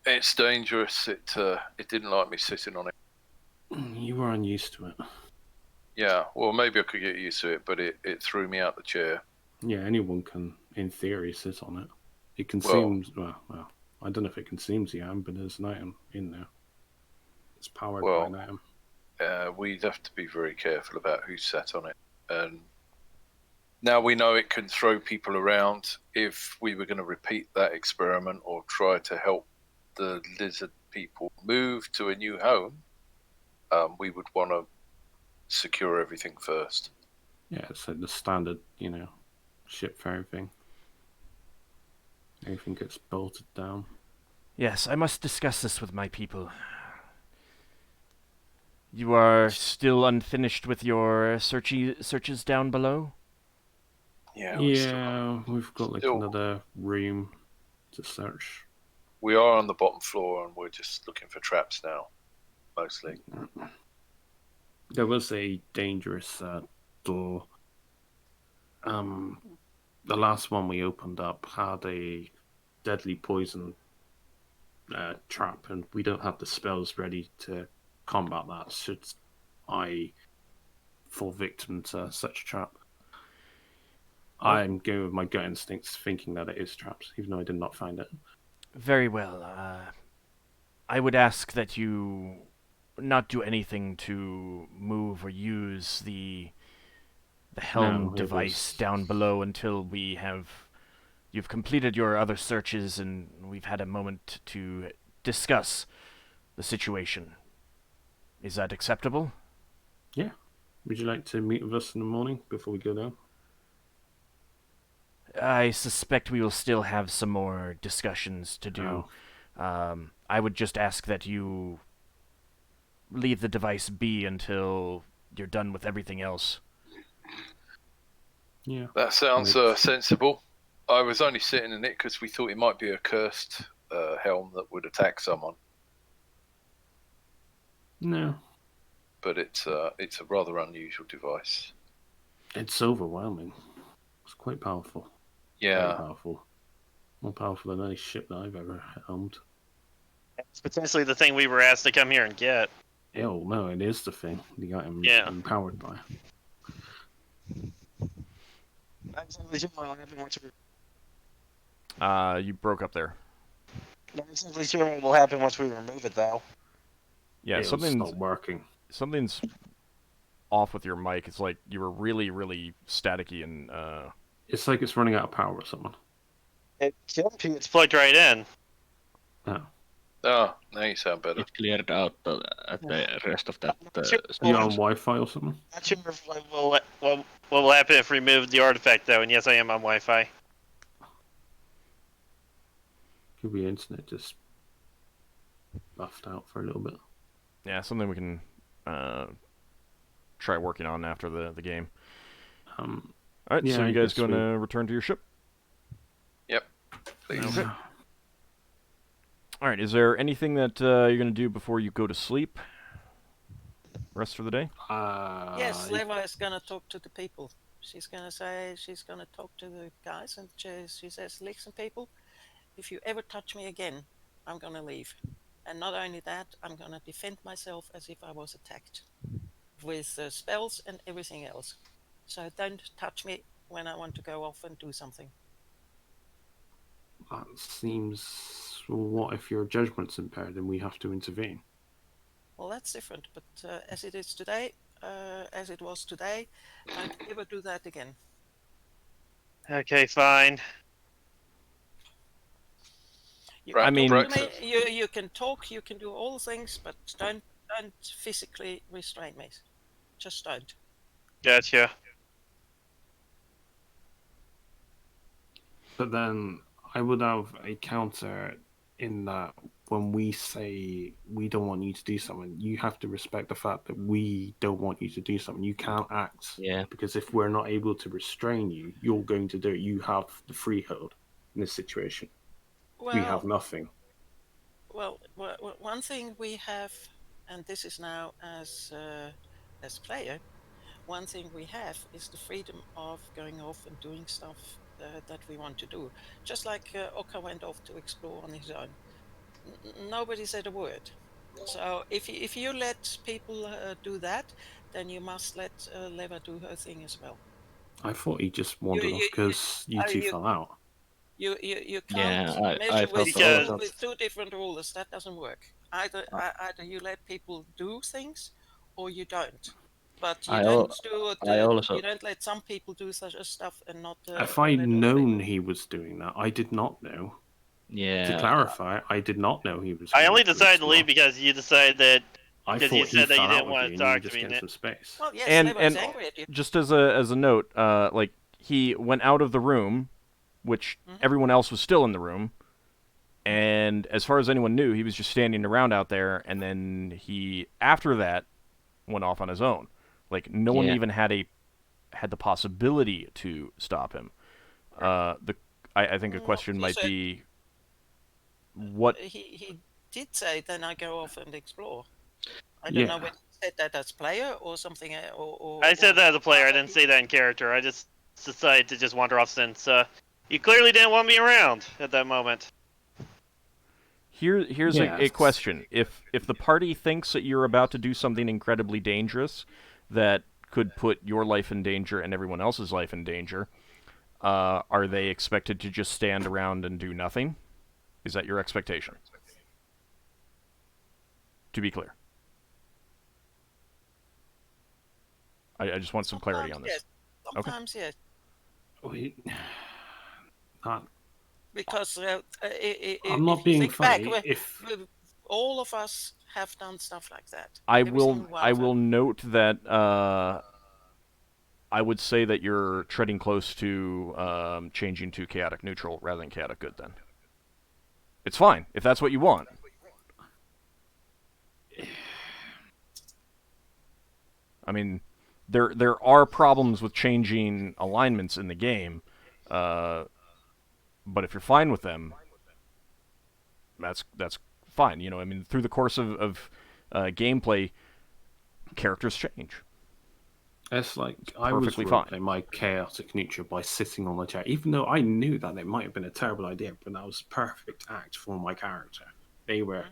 It's dangerous. It didn't like me sitting on it. You were unused to it. Yeah, well, maybe I could get used to it, but it threw me out the chair. Yeah, anyone can, in theory, sit on it. It consumes... Well, I don't know if it consumes the iron, but there's an item in there. It's powered Well, by an item. we'd have to be very careful about who sat on it. And now we know it can throw people around. If we were going to repeat that experiment or try to help the lizard people move to a new home, we would want to secure everything first. Yeah, it's like the standard, ship ferry thing. Everything gets bolted down. Yes, I must discuss this with my people. You are still unfinished with your searches down below? Yeah, We've got like still- another room to search. we are on the bottom floor and we're just looking for traps now, mostly. There was a dangerous door. The last one we opened up had a deadly poison trap, and we don't have the spells ready to combat that. Should I fall victim to such a trap? I'm going with my gut instincts, thinking that it is traps, even though I did not find it. Very well. I would ask that you not do anything to move or use the helm No, it device was- down below until you've completed your other searches and we've had a moment to discuss the situation. Is that acceptable? Yeah. Would you like to meet with us in the morning before we go down? I suspect we will still have some more discussions to do. I would just ask that you leave the device be until you're done with everything else. Yeah. That sounds sensible. I was only sitting in it because we thought it might be a cursed helm that would attack someone, No. but it's a rather unusual device. It's overwhelming. It's quite powerful. Very Yeah, powerful. More powerful than any ship that I've ever helmed. It's potentially the thing we were asked to come here and get. Oh, no, it is the thing. The item Yeah. empowered by. Not exactly sure what will happen once we. You broke up there. Not exactly sure what will happen once we remove it, though. Yeah, It's not working. something's off with your mic. It's like you were really, really staticky and It's like it's running out of power or something. It can't be. It's plugged right in. Oh. oh, now you sound better. It cleared out at the rest of that. Sure. Are you on Wi-Fi or something? Not sure if what will happen if we remove the artifact, though. And yes, I am on Wi-Fi. Could be internet just buffed out for a little bit. yeah, something we can try working on after the game. All right, Yeah, so I you guys guess going to return to your ship? Please. Okay. All right, is there anything that you're going to do before you go to sleep? Rest of the day? Yes, Leva is gonna talk to the people. She's gonna talk to the guys, and she says, "Listen, people, if you ever touch me again, I'm gonna leave. And not only that, I'm gonna defend myself as if I was attacked, with spells and everything else. So don't touch me when I want to go off and do something." That seems. What if your judgment's impaired and we have to intervene? Well, that's different. But as it is today, as it was today, don't ever do that again. Okay, fine. You Right, I can mean- talk to me, you can talk, you can do all things, but don't physically restrain me. Just don't. Gotcha. But then I would have a counter in that when we say we don't want you to do something, you have to respect the fact that we don't want you to do something. You can't act. Yeah. Because if we're not able to restrain you, you're going to do it. You have the freehold in this situation. Well, We have nothing. well, one thing we have, and this is now as player, one thing we have is the freedom of going off and doing stuff that we want to do. Just like Ockar went off to explore on his own. Nobody said a word. So if you let people do that, then you must let Leva do her thing as well. I thought he just wandered off because you two fell out. You Yeah, can't I measure thought also with two different rulers. That doesn't work. Either you let people do things, or you don't. But you I don't al- do I also you don't let some people do such a stuff and not. If I'd let other known people. he was doing that, I did not know. To yeah clarify, I did not know he was. I going only to decided to leave explore. because you decided that I because you thought he said that you fell out didn't with want you to and you were talk to just me. getting some space. Well, yes, And Lever is angry at you. just as a note, like he went out of the room, which everyone else was still in the room, and as far as anyone knew, he was just standing around out there. And then he, after that, went off on his own. Like no one Yeah. even had the possibility to stop him. I think a question He might said- be what He did say, then I go off and explore. I don't know Yeah. whether he said that as player or something. Or I said that as a player. I didn't say that in character. I just decided to just wander off since you clearly didn't want me around at that moment. here's a Yes. question. If the party thinks that you're about to do something incredibly dangerous that could put your life in danger and everyone else's life in danger, are they expected to just stand around and do nothing? Is that your expectation? To be clear. I just want some clarity on this. Yes. Sometimes, yes. We, not, Because I'm not if you being think back, funny. If all of us have done stuff like that. I Every single one I of will us. note that I would say that you're treading close to changing to chaotic neutral rather than chaotic good. Then it's fine if that's what you want. I mean, there are problems with changing alignments in the game, but if you're fine with them, that's fine. You know, I mean, through the course of gameplay, characters change. it's like I was perfectly fine. roleplaying my chaotic nature by sitting on the chair, even though I knew that it might have been a terrible idea, but that was a perfect act for my character. They were,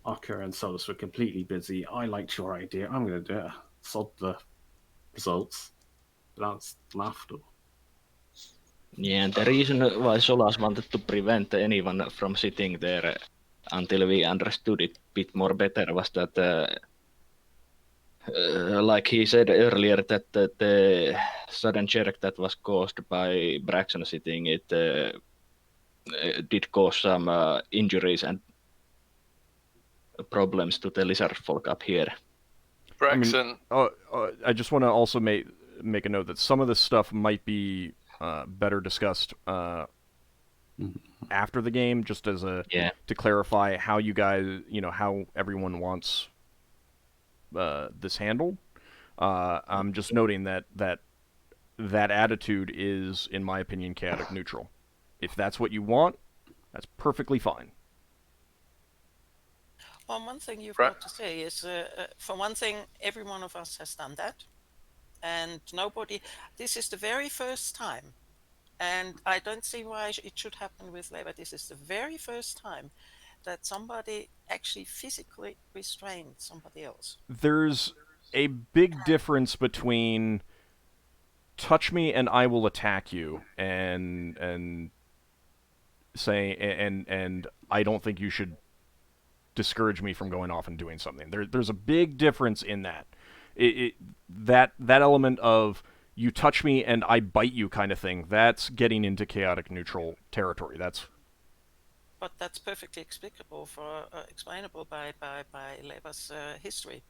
Ockar and Solas were completely busy. I liked your idea. I'm going to do it. Sod the results. That's Lafdul. Yeah, and the reason why Solas wanted to prevent anyone from sitting there until we understood it a bit more better was that, like he said earlier, that the sudden jerk that was caused by Braxon sitting, it did cause some injuries and problems to the lizard folk up here. Braxon, I just want to also make a note that some of this stuff might be better discussed after the game, just as to clarify how you guys, how everyone wants this handled. I'm just noting that attitude is, in my opinion, chaotic neutral. If that's what you want, that's perfectly fine. Well, one thing you've got to say is, for one thing, every one of us has done that, and nobody. This is the very first time, and I don't see why it should happen with Lever. This is the very first time that somebody actually physically restrained somebody else. There's a big difference between touch me and I will attack you, and say and I don't think you should discourage me from going off and doing something. There's a big difference in that. That element of you touch me and I bite you kind of thing, that's getting into chaotic neutral territory. But that's perfectly explainable by Leva's history.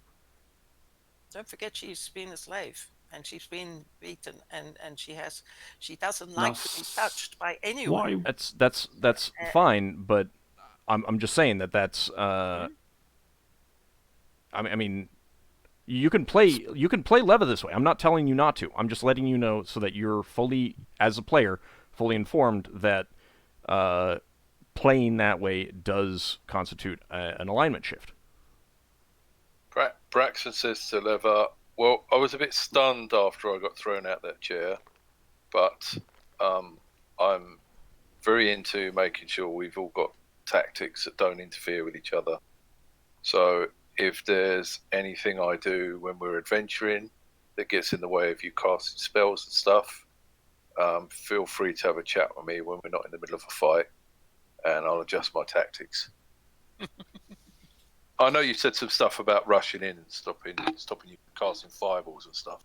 Don't forget, she's been a slave and she's been beaten, and she doesn't like to be touched by anyone. Why? That's fine, but I'm just saying that's. I mean, you can play Leva this way. I'm not telling you not to. I'm just letting you know so that you're fully, as a player, fully informed that playing that way does constitute an alignment shift. Braxon says to Leva, well, I was a bit stunned after I got thrown out that chair, but I'm very into making sure we've all got tactics that don't interfere with each other. So if there's anything I do when we're adventuring that gets in the way of you casting spells and stuff, feel free to have a chat with me when we're not in the middle of a fight, and I'll adjust my tactics. I know you said some stuff about rushing in and stopping you from casting fireballs and stuff.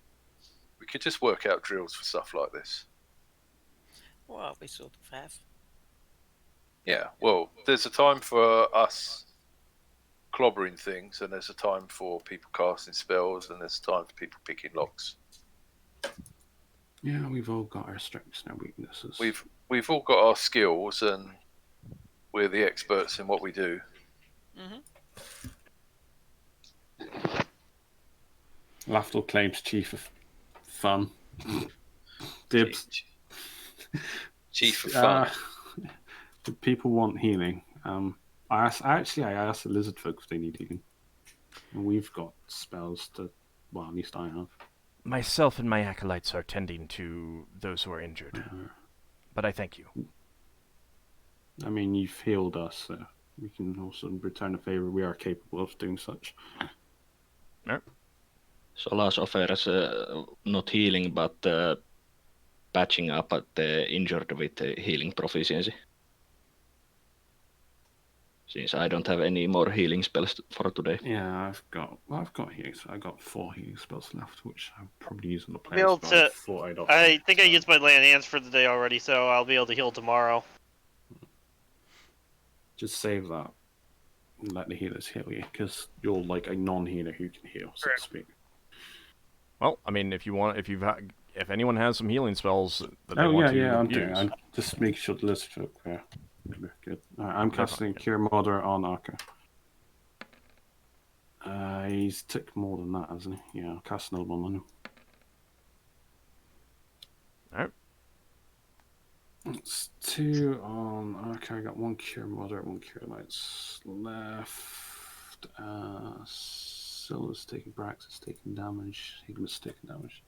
We could just work out drills for stuff like this. Well, we sort of have. Yeah, well, there's a time for us clobbering things, and there's a time for people casting spells, and there's a time for people picking locks. Yeah, we've all got our strengths and our weaknesses. We've all got our skills, and we're the experts in what we do. Lafdul claims chief of fun. Dibs. Chief of fun. People want healing. I asked the lizard folk if they need healing. And we've got spells to, well, at least I have. Myself and my acolytes are tending to those who are injured. But I thank you. I mean, you've healed us, so we can also return a favor. We are capable of doing such. No. Solas offers not healing, but patching up at the injured with healing proficiency. Since I don't have any more healing spells for today. Yeah, I've got healing. So I got 4 healing spells left, which I'll probably use on the Be able players. to- I think I used my land hands for the day already, so I'll be able to heal tomorrow. Just save that and let the healers heal you, because you're like a non-healer who can heal, so to speak. Well, I mean, if anyone has some healing spells that they Oh want to I'm use. doing. I'm just making sure the list folk are good. I'm casting Cure Moderate on Ockar. He's took more than that, hasn't he? Yeah, I'll cast another one on him. Alright. It's 2 on Ockar. I got 1 Cure Moderate, 1 Cure Lights left. Solas taking Braxon's taking damage. Higma's taking damage.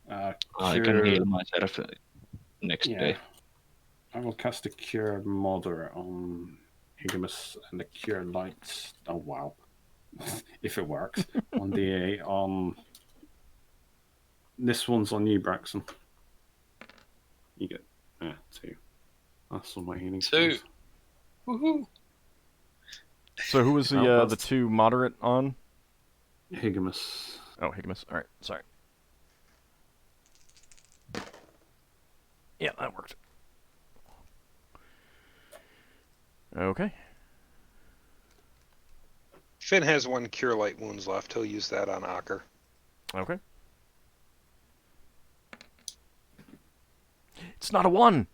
I can heal myself next day. I will cast a Cure Moderate on Higma's and the Cure Lights. Oh wow. If it works. On DA on this one's on you, Braxon. You get 2. That's all my healing 2. spells. Woohoo! So who was the 2 moderate on? Higamus. Oh, Higamus. Alright, sorry. Yeah, that worked. Okay. Finn has 1 Cure Light Wounds left. He'll use that on Ockar. Okay. It's not a 1!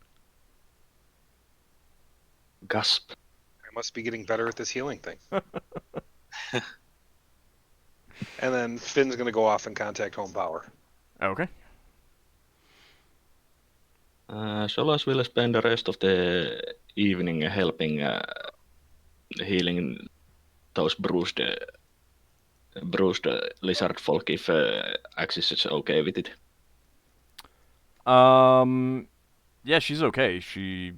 Gasp. I must be getting better at this healing thing. And then Finn's going to go off and contact Home Power. Okay. Solas will spend the rest of the evening helping healing those bruised lizard folk if Axis is okay with it. Yeah, she's okay. She'll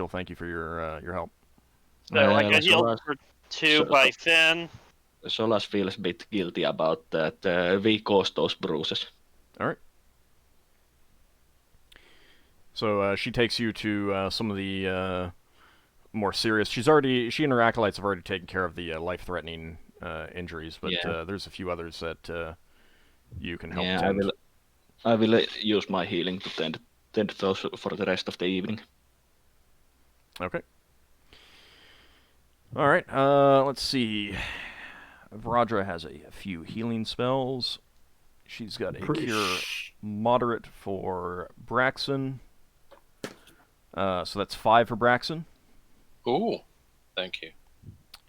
thank you for your help. So I got healed for 2 by Finn. Solas feels a bit guilty about that. We caused those bruises. Alright. So she takes you to some of the more serious. She and her acolytes have already taken care of the life-threatening injuries, but there's a few others that you can help. Yeah, I will use my healing to tend those for the rest of the evening. Okay. All right. Let's see. Vradra has a few healing spells. She's got a cure moderate for Braxon. So that's 5 for Braxon. Ooh, thank you.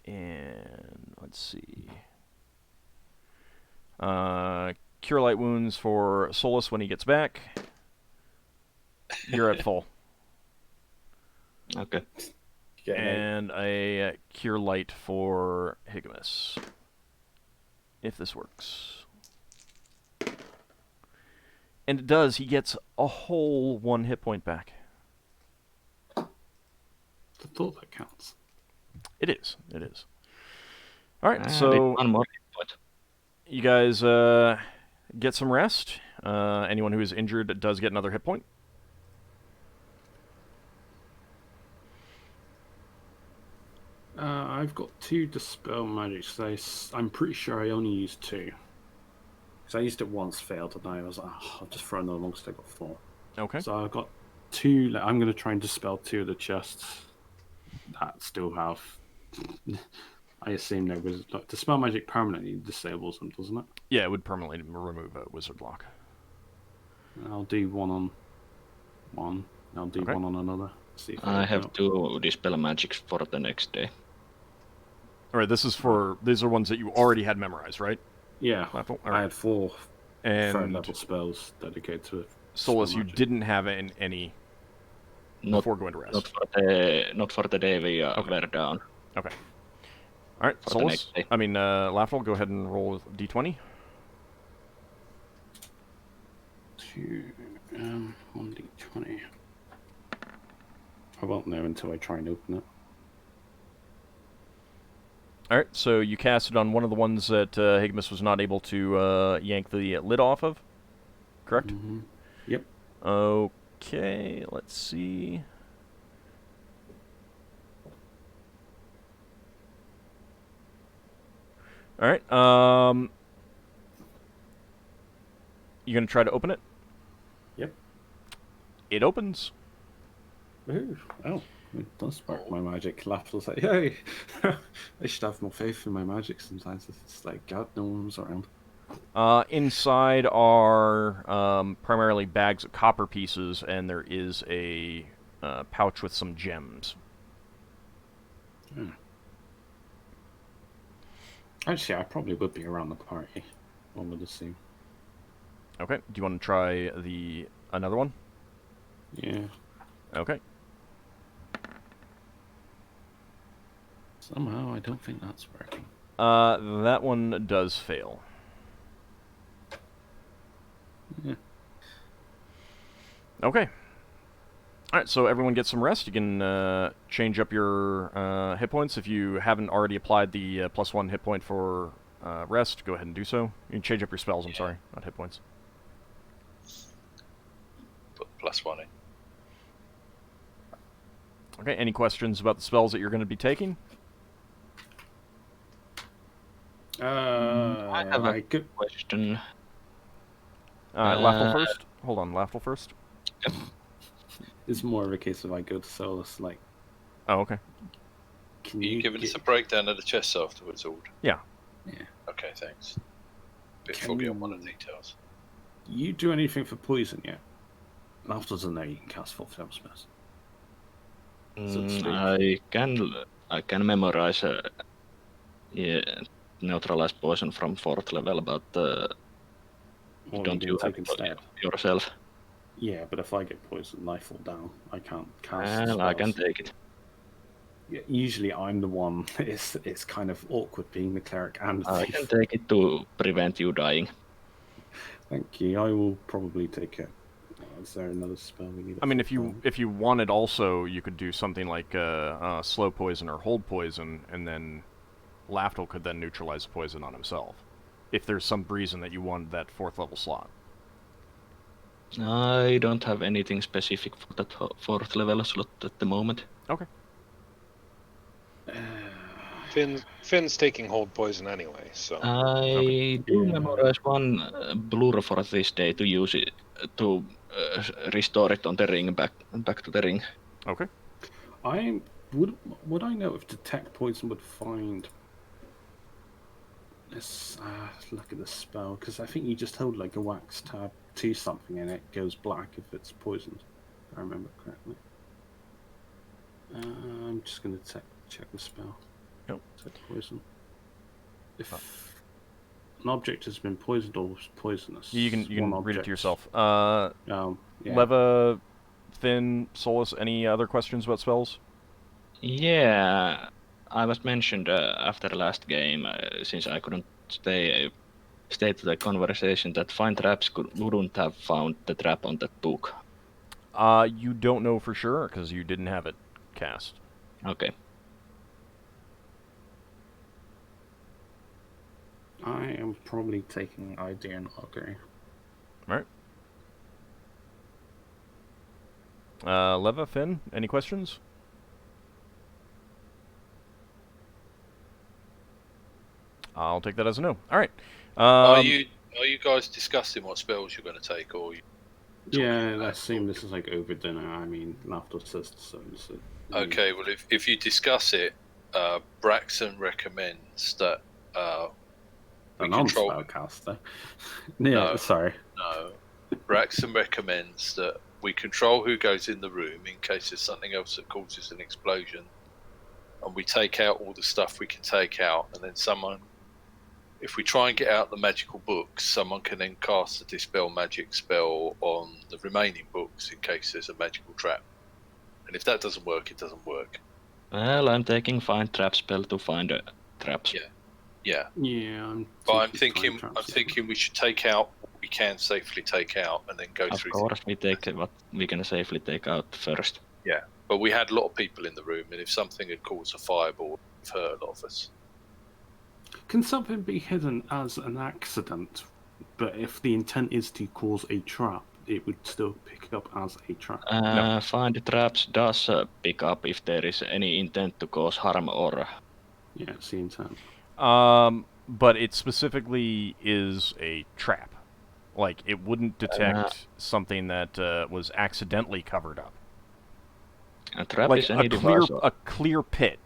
And let's see. Cure light wounds for Solas when he gets back. You're at full. Okay. And a cure light for Higamus. If this works. And it does. He gets a whole 1 hit point back. I thought that counts. It is. It is. All right. So 1 more hit point. You guys get some rest. Anyone who is injured does get another hit point. I've got 2 dispel magics. So I'm pretty sure I only used 2. Because I used it once, failed, and I was like, oh, I'll just throw another long stick. I got 4. Okay. So I've got 2. I'm going to try and dispel 2 of the chests that still have. I assume there was like dispel magic permanently disables them, doesn't it? Yeah, it would permanently remove a wizard lock. I'll do one on one. I'll do Okay. one on another. See if I have 2 dispel magics for the next day. All right, these are ones that you already had memorized, right? Yeah, Lafdul? All I right. had 4 third And level spells dedicated to Solas, spell you magic. didn't have any before going to rest. Not for the day we Okay. were down. Okay. All right, For the Solas. next day. I mean, Lafdul, go ahead and roll d20. 2, 1d20. I won't know until I try and open it. All right, so you cast it on one of the ones that Higmus was not able to yank the lid off of, correct? Mm-hmm. Yep. Okay, let's see. All right, you gonna try to open it? Yep. It opens. Ooh. Oh, it does spark my magic. Lafdul's like, hey, I should have more faith in my magic sometimes. It's like, God, no one's around. Inside are primarily bags of copper pieces, and there is a pouch with some gems. Hmm. Actually, I probably would be around the party. One would assume. Okay, do you want to try another one? Yeah. Okay. Somehow, I don't think that's working. That one does fail. Yeah. Okay. Alright, so everyone gets some rest. You can change up your hit points. If you haven't already applied the +1 hit point for rest, go ahead and do so. You can change up your spells, I'm sorry, not hit points. Put +1 in. Okay, any questions about the spells that you're going to be taking? I have a good question. Lafdul first? Hold on, Lafdul first. It's more of a case of I go to Solas, like, Oh, okay. can Are you giving us a breakdown of the chests afterwards, Ald? Yeah. Yeah. Okay, thanks. Bit foggy on one of the details. You do anything for poison yet? Lafdul doesn't know you can cast full flame spells. I can memorize neutralize poison from 4th level, but What don't are you have take it instead? yourself? Yeah, but if I get poisoned, I fall down. I can't cast Well, spells. I can take it. Yeah, usually I'm the one. It's kind of awkward being the cleric and the I thief. can take it to prevent you dying. Thank you. I will probably take it. Is there another spell we need? I mean, if you wanted also, you could do something like slow poison or hold poison, and then Lafdul could then neutralize the poison on himself. If there's some reason that you wanted that 4th level slot. I don't have anything specific for that 4th level slot at the moment. Okay. Finn's taking hold poison anyway, so I do memorize one blur for this day to use it to restore it on the ring back to the ring. Okay. Would I know if detect poison would find? Let's look at the spell, because I think you just hold like a wax tab to something and it goes black if it's poisoned. If I remember correctly. I'm just going to check the spell. Yep. Detect poison. If an object has been poisoned or poisonous, You can read it to yourself. Yeah. Leva, Finn, Solas, any other questions about spells? Yeah, I was mentioned after the last game, since I couldn't stay to the conversation, that Find Traps wouldn't have found the trap on that book. You don't know for sure, because you didn't have it cast. Okay. I am probably taking ID and Ockar. Alright. Leva, Finn, any questions? I'll take that as a no. All right. Are you guys discussing what spells you're going to take, or? Yeah, I assume this is like over dinner. I mean, Lafdul says so. Okay, well, if you discuss it, Braxon recommends that we a control. non-spellcaster. Yeah, sorry. No, Braxon recommends that we control who goes in the room in case there's something else that causes an explosion, and we take out all the stuff we can take out, and then someone. If we try and get out the magical books, someone can then cast a dispel magic spell on the remaining books in case there's a magical trap. And if that doesn't work, it doesn't work. Well, I'm taking find trap spell to find traps. Yeah. I'm thinking we should take out what we can safely take out and then go through. Of course, we take what we can safely take out first. Yeah, but we had a lot of people in the room, and if something had caused a fireball, it would have hurt a lot of us. Can something be hidden as an accident, but if the intent is to cause a trap, it would still pick up as a trap? No. Find traps does pick up if there is any intent to cause harm or... Yeah, it's the intent. But it specifically is a trap. Like, it wouldn't detect something that was accidentally covered up. A trap like is any a clear pit.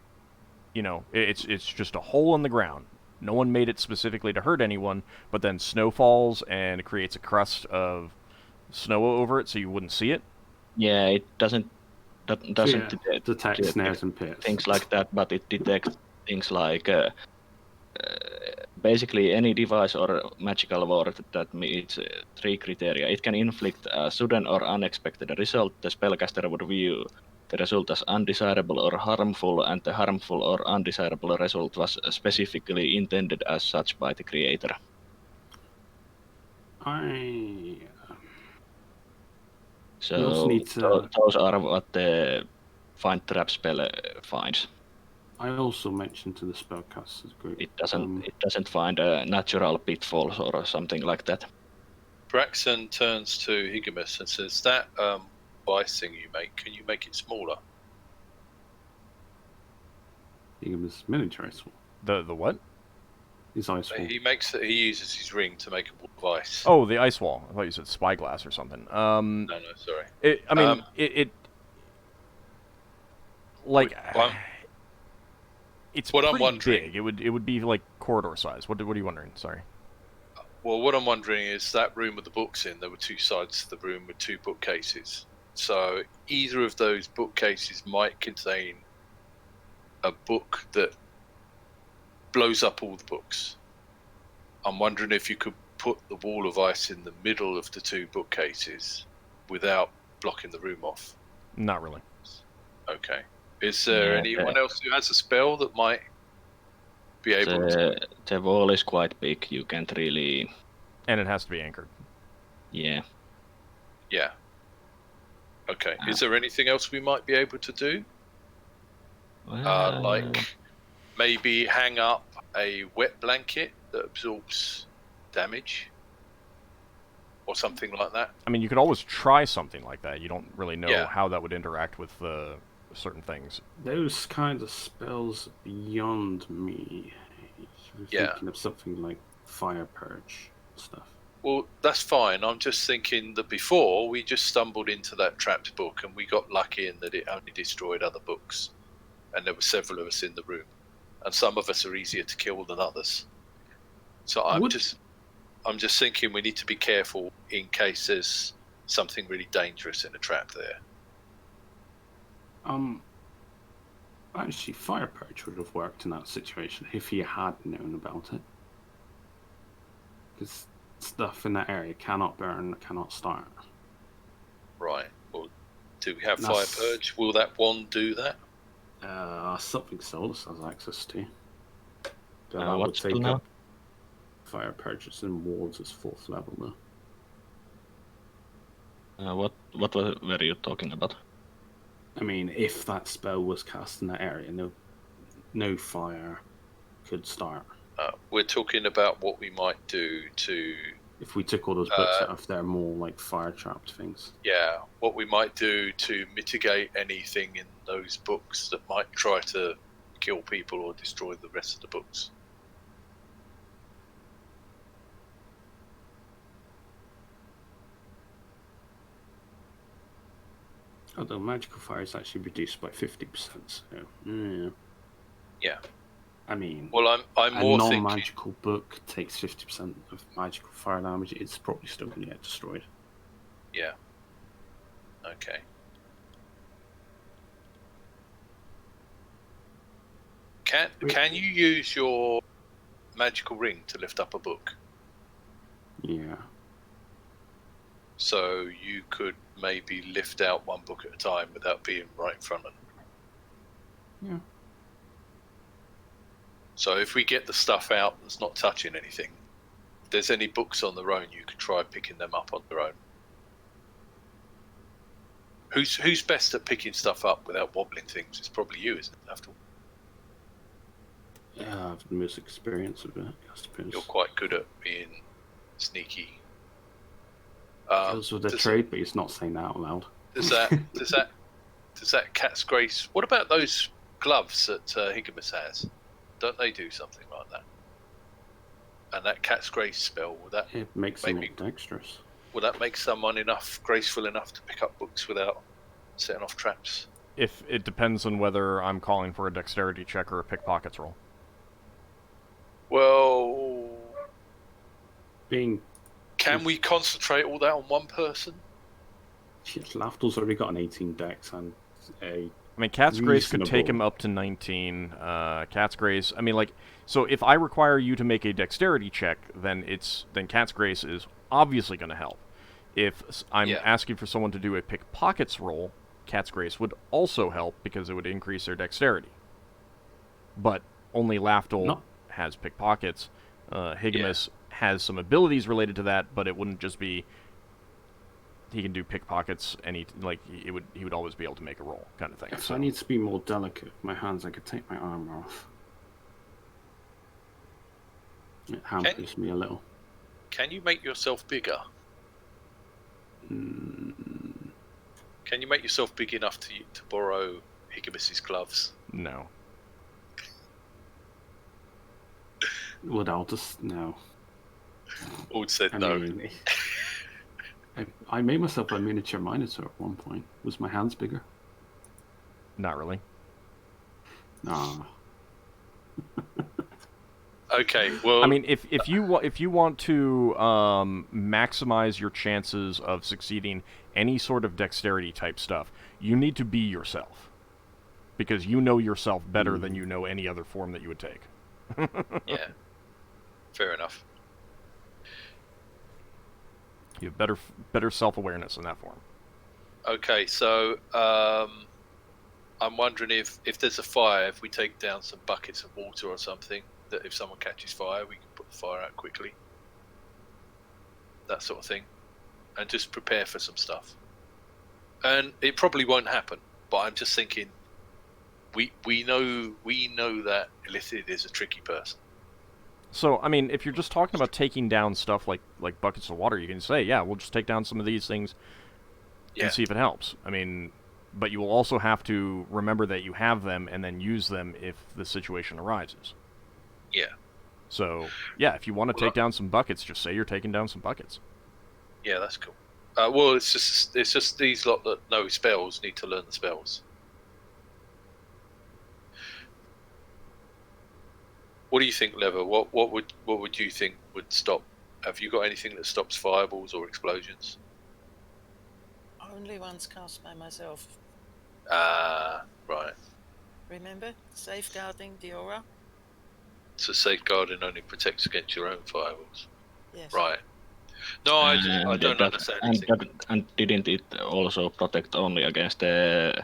You know, it's just a hole in the ground. No one made it specifically to hurt anyone, but then snow falls and it creates a crust of snow over it so you wouldn't see it. Yeah, it doesn't detect snares and pits. Things like that, but it detects things like basically any device or magical ward that meets 3 criteria. It can inflict a sudden or unexpected result. The spellcaster would view the result as undesirable or harmful, and the harmful or undesirable result was specifically intended as such by the creator. So those are what the find trap spell finds. I also mentioned to the spellcasters group. It doesn't find natural pitfalls or something like that. Braxon turns to Higamus and says, "That device thing you make, can you make it smaller?" Higamus miniature ice wall. The what? His ice wall. He uses his ring to make a wall of ice. Oh, the ice wall. I thought you said spyglass or something. No, sorry. It's what pretty I'm wondering, big. It would be like corridor size. What are you wondering? Sorry. Well, what I'm wondering is that room with the books in. There were 2 sides to the room with 2 bookcases. So either of those bookcases might contain a book that blows up all the books. I'm wondering if you could put the wall of ice in the middle of the 2 bookcases without blocking the room off. Not really. Okay. Is there anyone else who has a spell that might be able to... The wall is quite big. You can't really... And it has to be anchored. Yeah. Yeah. Okay. Is there anything else we might be able to do? Like maybe hang up a wet blanket that absorbs damage? Or something like that? I mean, you could always try something like that. You don't really know how that would interact with certain things. Those kinds of spells beyond me. You're thinking of something like fire purge stuff. Well, that's fine. I'm just thinking that before we just stumbled into that trapped book and we got lucky in that it only destroyed other books. And there were several of us in the room. And some of us are easier to kill than others. So I'm just thinking we need to be careful in case there's something really dangerous in a trap there. Actually, fire purge would have worked in that situation if he had known about it. Because stuff in that area cannot burn, cannot start. Right. Well, do we have fire purge? Will that wand do that? Something Solas has access to. But that would take up fire purchase and wards as 4th level now. What were you talking about? I mean, if that spell was cast in that area, no fire could start. We're talking about what we might do to... If we took all those books out, if they're more like fire-trapped things. Yeah, what we might do to mitigate anything in those books that might try to kill people or destroy the rest of the books. Although magical fire is actually reduced by 50%. So, yeah. Yeah. I mean, Well, I'm a more thinking. non-magical book takes 50% of magical fire damage. It's probably still going to get destroyed. Yeah. Okay. Can you use your magical ring to lift up a book? Yeah. So you could maybe lift out one book at a time without being right in front of them. Yeah. So if we get the stuff out that's not touching anything, if there's any books on their own, you could try picking them up on their own. Who's best at picking stuff up without wobbling things? It's probably you, isn't it, Lafdul? Yeah, I have the most experience of it, I suppose. You're quite good at being sneaky. Deals with the trade, but he's not saying that out loud. Does that cat's grace? What about those gloves that Higamus has? Don't they do something like that? And that cat's grace spell, would that It makes them look dexterous. Would that make someone graceful enough to pick up books without setting off traps? If it depends on whether I'm calling for a dexterity check or a pickpockets roll. Well, can we Hmm. concentrate all that on one person? Lafdul's already got an 18 dex and a... I mean, Cat's Grace could take Reasonable. him up to 19. Cat's Grace, I mean, like, so if I require you to make a dexterity check, then Cat's Grace is obviously going to help. If I'm asking for someone to do a pickpockets roll, Cat's Grace would also help because it would increase their dexterity. But only Lafdul has pickpockets. Higamus has some abilities related to that, but it wouldn't just be he can do pickpockets and he would always be able to make a roll kind of thing. If I need to be more delicate with my hands, I could take my armor off. It hampers me a little. Can you make yourself bigger? Mm. Can you make yourself big enough to borrow Higamus's gloves? No. Would Aldous? No. Ald said I no. mean, I made myself a miniature minotaur at one point. Was my hands bigger? Not really. Nah. Okay, well, I mean, if you want to maximize your chances of succeeding any sort of dexterity type stuff, you need to be yourself, because you know yourself better than you know any other form that you would take. Yeah, fair enough. You have better self-awareness in that form. Okay, so I'm wondering if there's a fire, if we take down some buckets of water or something, that if someone catches fire, we can put the fire out quickly. That sort of thing. And just prepare for some stuff. And it probably won't happen, but I'm just thinking, we know that Illicit is a tricky person. So, I mean, if you're just talking about taking down stuff like buckets of water, you can say, yeah, we'll just take down some of these things and see if it helps. I mean, but you will also have to remember that you have them and then use them if the situation arises. Yeah. So, yeah, if you want to take down some buckets, just say you're taking down some buckets. Yeah, that's cool. Well, it's just these lot that know spells need to learn the spells. What do you think, Lever? What would you think would stop? Have you got anything that stops fireballs or explosions? Only once cast by myself. Right. Remember? Safeguarding the aura? So safeguarding only protects against your own fireballs. Yes. Right. No, I don't understand anything. And didn't it also protect only against the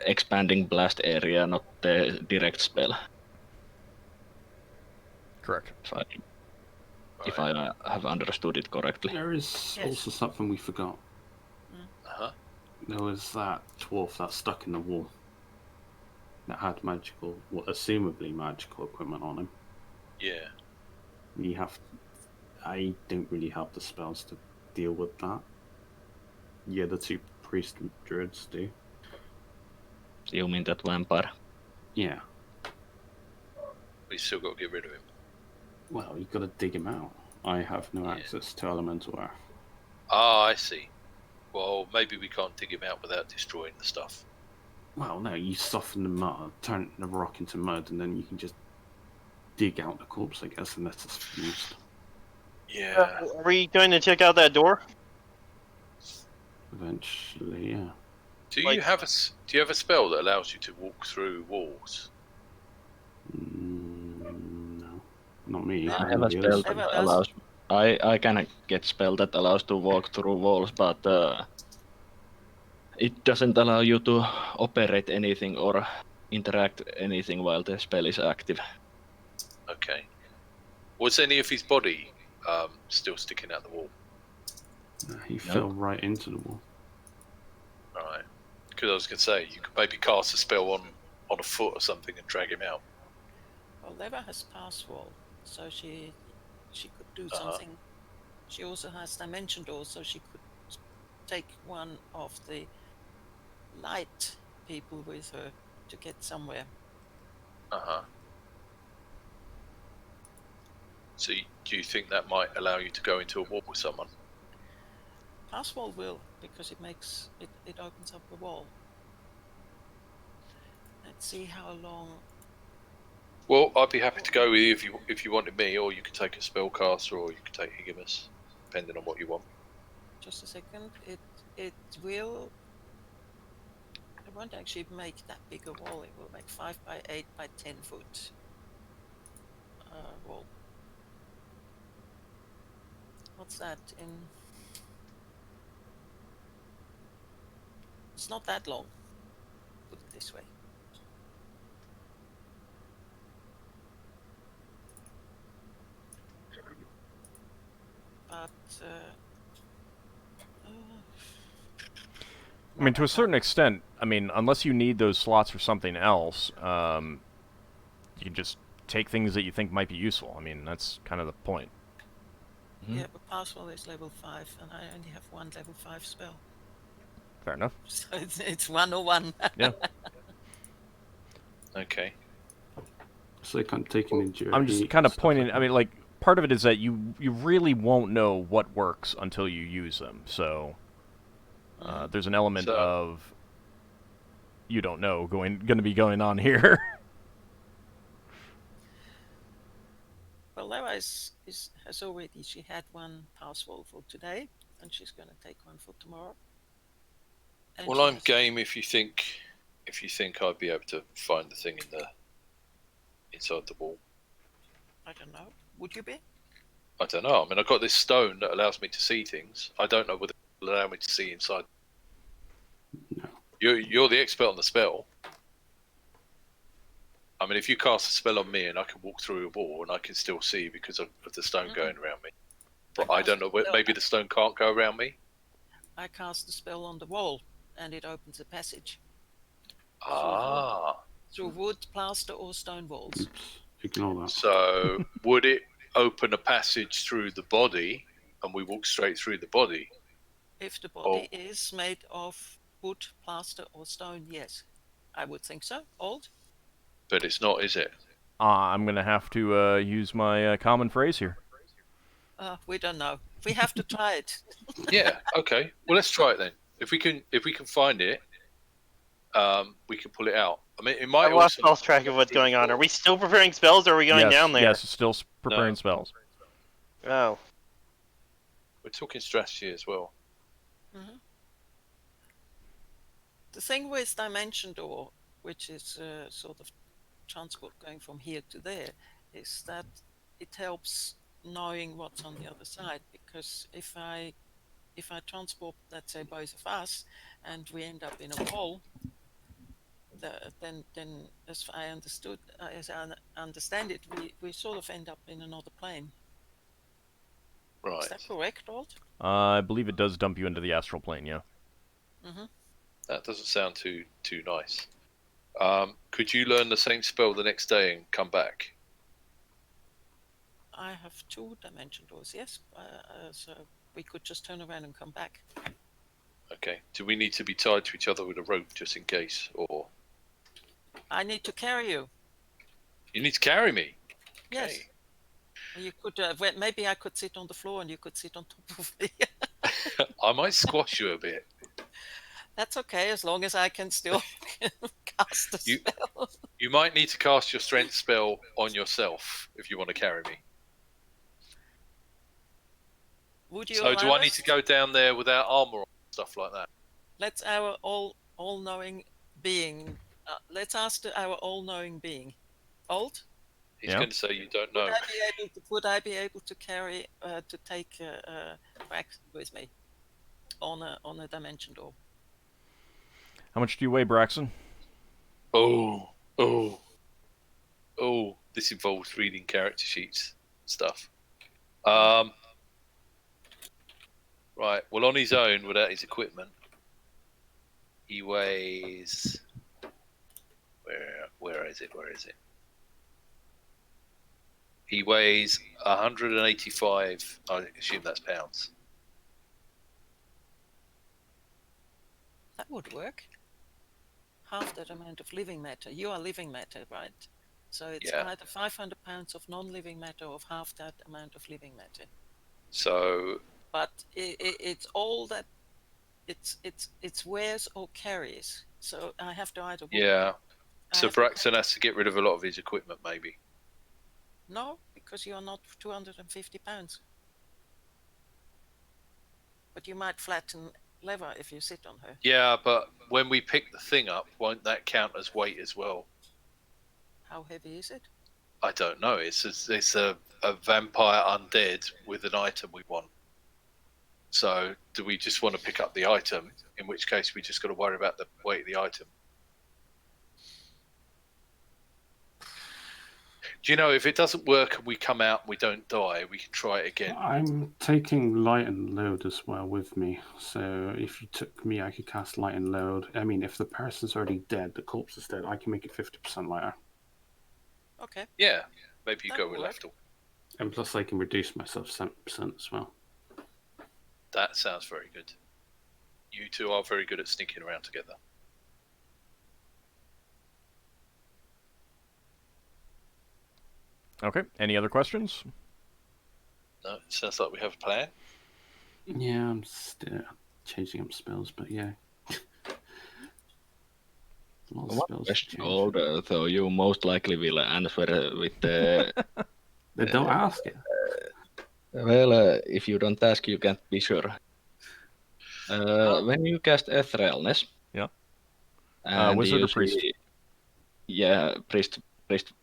expanding blast area, not the direct spell? Correct. If I have understood it correctly. There is also something we forgot. Uh-huh. There was that dwarf that stuck in the wall that had magical, well, assumably magical equipment on him. Yeah. I don't really have the spells to deal with that. Yeah, the two priest druids do. You mean that vampire? Yeah. We still got to get rid of him. Well, you got to dig him out. I have no access to elemental earth. Ah, I see. Well, maybe we can't dig him out without destroying the stuff. Well, no, you soften the mud, turn the rock into mud, and then you can just dig out the corpse, I guess, unless it's fused. Yeah. Are we going to check out that door? Eventually, yeah. Do you Like- have a spell that allows you to walk through walls? No, not me. I I have a Nobody spell else. Ever that does. allows. I can get spell that allows to walk through walls, but it doesn't allow you to operate anything or interact anything while the spell is active. Okay. Was any of his body still sticking out the wall? No, he fell right into the wall. Right. Because I was going to say, you could maybe cast a spell on a foot or something and drag him out. Well, Leva has pass wall, so she could do Uh-huh. something. She also has dimension door, so she could take one of the light people with her to get somewhere. Uh-huh. So do you think that might allow you to go into a wall with someone? Pass wall will, because it makes it opens up a wall. Let's see how long. Well, I'd be happy to go with you if you wanted me, or you could take a spellcaster, or you could take Higimus, depending on what you want. Just a second. It will. It won't actually make that big a wall. It will make 5 by 8 by 10 foot wall. What's that in? It's not that long. Put it this way. But I mean, to a certain extent, I mean, unless you need those slots for something else, you can just take things that you think might be useful. I mean, that's kind of the point. yeah, but Parswell is level 5, and I only have one level 5 spell. Fair enough. So it's 101. Yeah. Okay. So they can't take him into. I'm just kind of pointing. I mean, like, part of it is that you really won't know what works until you use them. So there's an element So- of you don't know going to be going on here. Well, Lara has already. She had one Parswell for today, and she's going to take one for tomorrow. And Well, she I'm has- game if you think I'd be able to find the thing inside the wall. I don't know. Would you be? I don't know. I mean, I've got this stone that allows me to see things. I don't know whether it will allow me to see inside. No. You're the expert on the spell. I mean, if you cast a spell on me and I can walk through a wall and I can still see because of the stone going around me. But I don't know, maybe the stone can't go around me? I cast the spell on the wall, and it opens a passage Ah. through wood, plaster, or stone walls. Oops, ignore that. So would it open a passage through the body and we walk straight through the body? If the body is made of wood, plaster, or stone, yes. I would think so. Old? But it's not, is it? I'm going to have to use my common phrase here. We don't know. We have to try it. Yeah, okay. Well, let's try it then. If we can find it, we can pull it out. I mean, it might I lost also... track of what's going on. Are we still preparing spells, or are we going yes, down there? Yes, still preparing No. spells. Oh. We're talking strategy as well. Mm-hmm. The thing with Dimension Door, which is sort of transport going from here to there, is that it helps knowing what's on the other side. Because if I transport, let's say, both of us, and we end up in a wall, then as I understand it, we sort of end up in another plane. Right. Is that correct, Old? I believe it does dump you into the astral plane, yeah. Mm-hmm. That doesn't sound too nice. Could you learn the same spell the next day and come back? I have 2 dimension doors, yes. So we could just turn around and come back. Okay. Do we need to be tied to each other with a rope just in case, or I need to carry you. you need to carry me? Yes. Okay. Or you could. Maybe I could sit on the floor and you could sit on top of me. I might squash you a bit. That's okay, as long as I can still cast the You- spell. You might need to cast your strength spell on yourself if you want to carry me. Would you So allow do I us? need to go down there without armor or stuff like that? Let's our all-knowing being. Let's ask our all-knowing being. Old? He's Yeah. going to say you don't know. Would I be able to carry to take Braxon with me on a dimension door? How much do you weigh, Braxon? Oh, this involves reading character sheets stuff. Right, well, on his own, without his equipment, he weighs... Where is it? He weighs 185, I assume that's pounds. That would work. Half that amount of living matter. You are living matter, right? So it's Yeah. either 500 pounds of non-living matter or half that amount of living matter. So, But it's all that it's wears or carries. So I have to either yeah. I So have to- Braxon has to get rid of a lot of his equipment, maybe. No, because you are not 250 pounds. But you might flatten Leva if you sit on her. Yeah, but when we pick the thing up, won't that count as weight as well? How heavy is it? I don't know. It's a vampire undead with an item we want. So do we just want to pick up the item? In which case we just got to worry about the weight of the item. Do you know, if it doesn't work and we come out and we don't die, we can try it again. I'm taking light and load as well with me. So if you took me, I could cast light and load. I mean, if the person's already dead, the corpse is dead, I can make it 50% lighter. Okay. Yeah, maybe you That go will with work. Lafdul. And plus, I can reduce myself 70% as well. That sounds very good. You two are very good at sneaking around together. Okay. Any other questions? No, it sounds like we have a plan. Yeah, I'm still changing up spells, but yeah. A lot of One spells question, change. Old, so you most likely will answer with the... They don't ask it. Well, if you don't ask, you can't be sure. When you cast Etherealness... Yeah. And wizard you or priest? Yeah, priest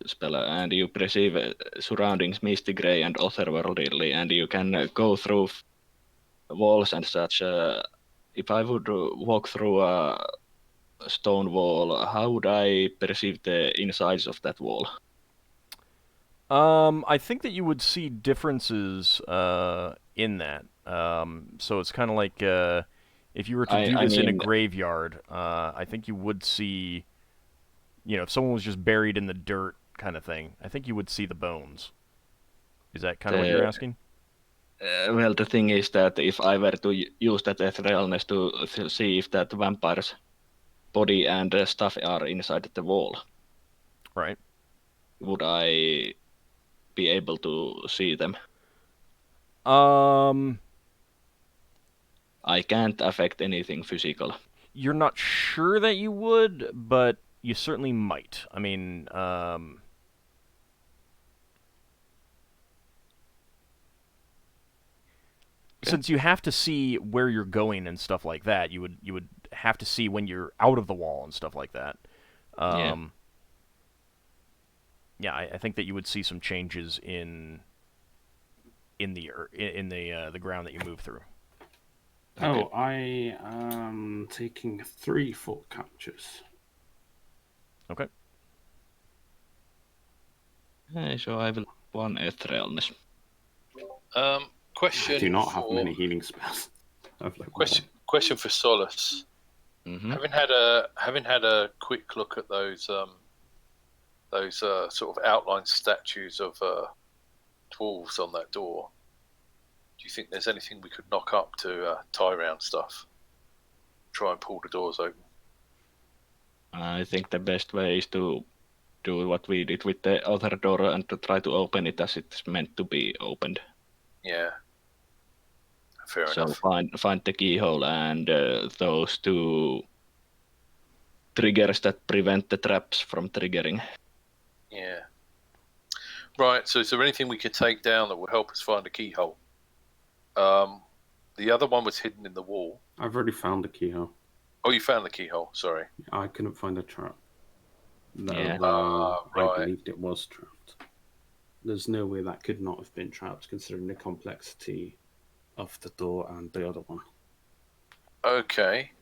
spell, and you perceive surroundings misty grey and otherworldly, and you can go through walls and such. If I would walk through a stone wall, how would I perceive the insides of that wall? I think that you would see differences in that. So it's kind of like if you were to do this in a graveyard, I think you would see, if someone was just buried in the dirt kind of thing, I think you would see the bones. Is that kind of what you're asking? Well, the thing is that if I were to use that etherealness to see if that vampire's body and stuff are inside the wall, right? Would I be able to see them? I can't affect anything physical. You're not sure that you would, but you certainly might. I mean, since you have to see where you're going and stuff like that, you would have to see when you're out of the wall and stuff like that. Yeah, I think that you would see some changes in the ground that you move through. Okay. Oh, I am taking 3 full captures. Okay. So I will 1 etherealness. Question. I do not have many healing spells. Question for Solas. Mm-hmm. Having had a quick look at those sort of outline statues of dwarves on that door, do you think there's anything we could knock up to tie around stuff? Try and pull the doors open? I think the best way is to do what we did with the other door and to try to open it as it's meant to be opened. Yeah. fair So enough. find the keyhole and those 2 triggers that prevent the traps from triggering. Yeah. Right, so is there anything we could take down that will help us find a keyhole? The other one was hidden in the wall. I've already found the keyhole. Oh, you found the keyhole, sorry. I couldn't find a trap. Yeah. I Right. believed it was trapped. There's no way that could not have been trapped, considering the complexity of the door and the other one. Okay.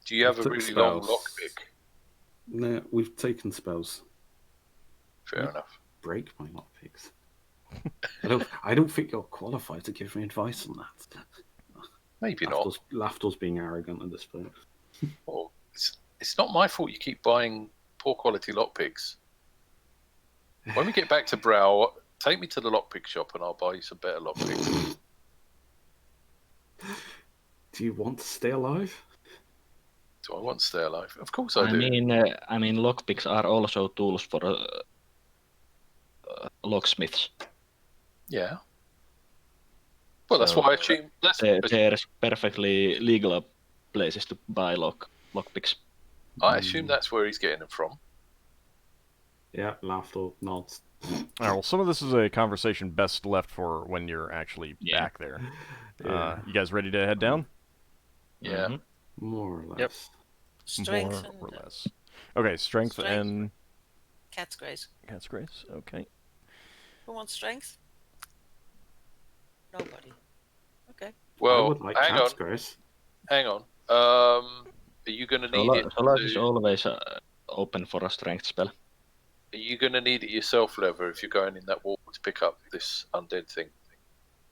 Do you have a took really long spells. lockpick? No, we've taken spells. Fair enough. Break my lockpicks. I don't think you're qualified to give me advice on that. Maybe not. Lafdul's being arrogant at this point. Well, it's not my fault you keep buying poor quality lockpicks. When we get back to Brow, take me to the lockpick shop and I'll buy you some better lockpicks. Do you want to stay alive? Do I want to stay alive? Of course I do. I mean, lockpicks are also tools for locksmiths. Yeah. Well, that's So, why I assume. There's perfectly legal places to buy lockpicks. I assume that's where he's getting them from. Yeah, Lafdul nods. Alright, well, some of this is a conversation best left for when you're actually back there. Yeah. You guys ready to head down? Yeah. Mhm. More or less. Yep. Strength More and or less. Okay, strength Strength. and cat's grace. cat's grace. Okay. Who wants strength? Nobody. Okay. I Well, would like hang cat's on. grace. Hang on. Are you going to need it? Solas is always open for a strength spell. Are you going to need it yourself, Lever, if you're going in that wall to pick up this undead thing?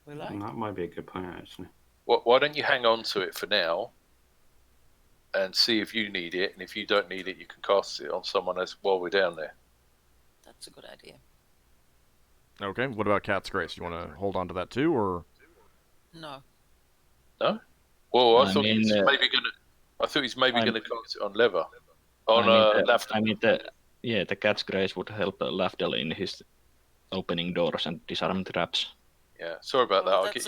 Will I? That might be a good point, actually. Why don't you hang on to it for now and see if you need it, and if you don't need it, you can cast it on someone else while we're down there. That's a good idea. Okay, what about cat's grace? You want to hold on to that too, or? No. No? Well, I I thought he was mean, maybe going to. I thought he's maybe I'm- going to cast it on Lever. On I mean, the cat's grace would help Lafdul in his opening doors and disarm traps. Yeah. Sorry about that. Well, I'll that's,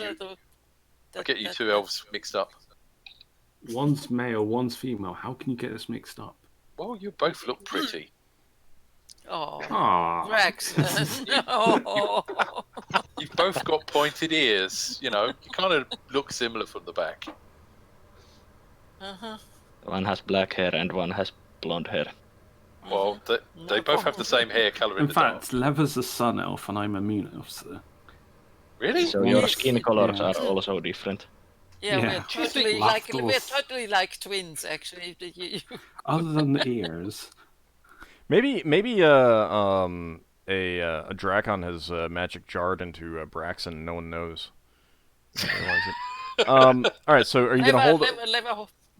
get you that- 2 elves mixed up. One's male, one's female. How can you get this mixed up? Well, you both look pretty. Oh, Ah, Braxon. No. You've both got pointed ears. You know, you kind of look similar from the back. Uh-huh. One has black hair and one has blonde hair. Well, they both have the same hair color in in the fact, Lever's a sun elf and I'm a moon elf, so... dark. Really? So Yes. your skin colors Yeah. are also different. Yeah, Yeah. we're totally like twins, actually. Other than the ears. Maybe a Dracon has magic jarred into Braxon. No one knows. Don't realize it. All right. So are you gonna hold?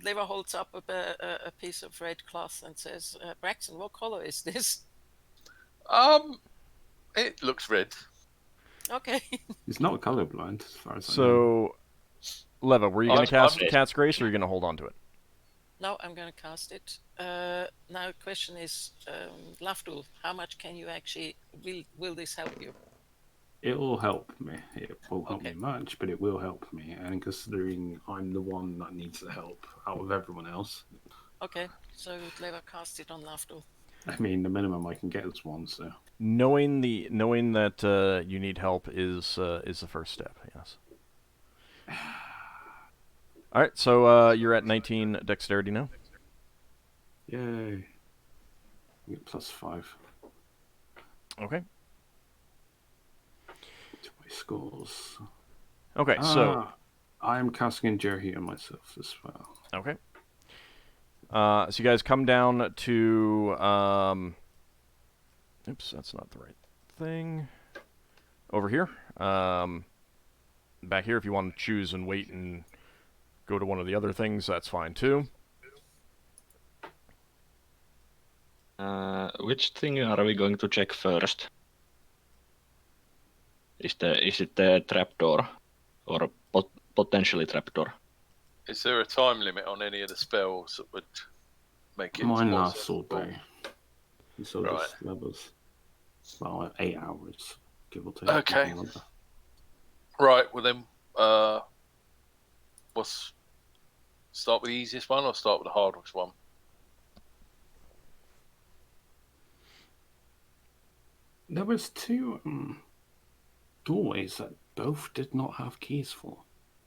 Lever holds up a piece of red cloth and says, "Braxon, what color is this?" It looks red. Okay. He's not colorblind, as far as I know. So, Leva, were you gonna I'm- cast I'm- cat's grace, or are you gonna hold on to it? No, I'm going to cast it. Now, the question is, Lafdul, how much can you actually? Will this help you? It will help me. It won't help Okay. me much, but it will help me. And considering I'm the one that needs the help out of everyone else, Okay, so Lever cast it on Lafdul. I mean, the minimum I can get is one, so... Knowing that you need help is the first step. Yes. All right. So you're at 19 dexterity now. Yay. I get +5 Okay. to my scores. Okay. So I'm casting Jerry on myself as well. okay. So you guys come down to oops, that's not the right thing. Over here. Back here, if you want to choose and wait and go to one of the other things, that's fine too. Which thing are we going to check first? Is it the trapdoor or potentially trapdoor? Is there a time limit on any of the spells that would make it? Mine more lasts all sensible? day. And so Right. does Lever's. Well, 8 hours, give or take. Okay. something like that. Right. Well then, start with the easiest one or start with the hardest one? There was two doorways that both did not have keys for.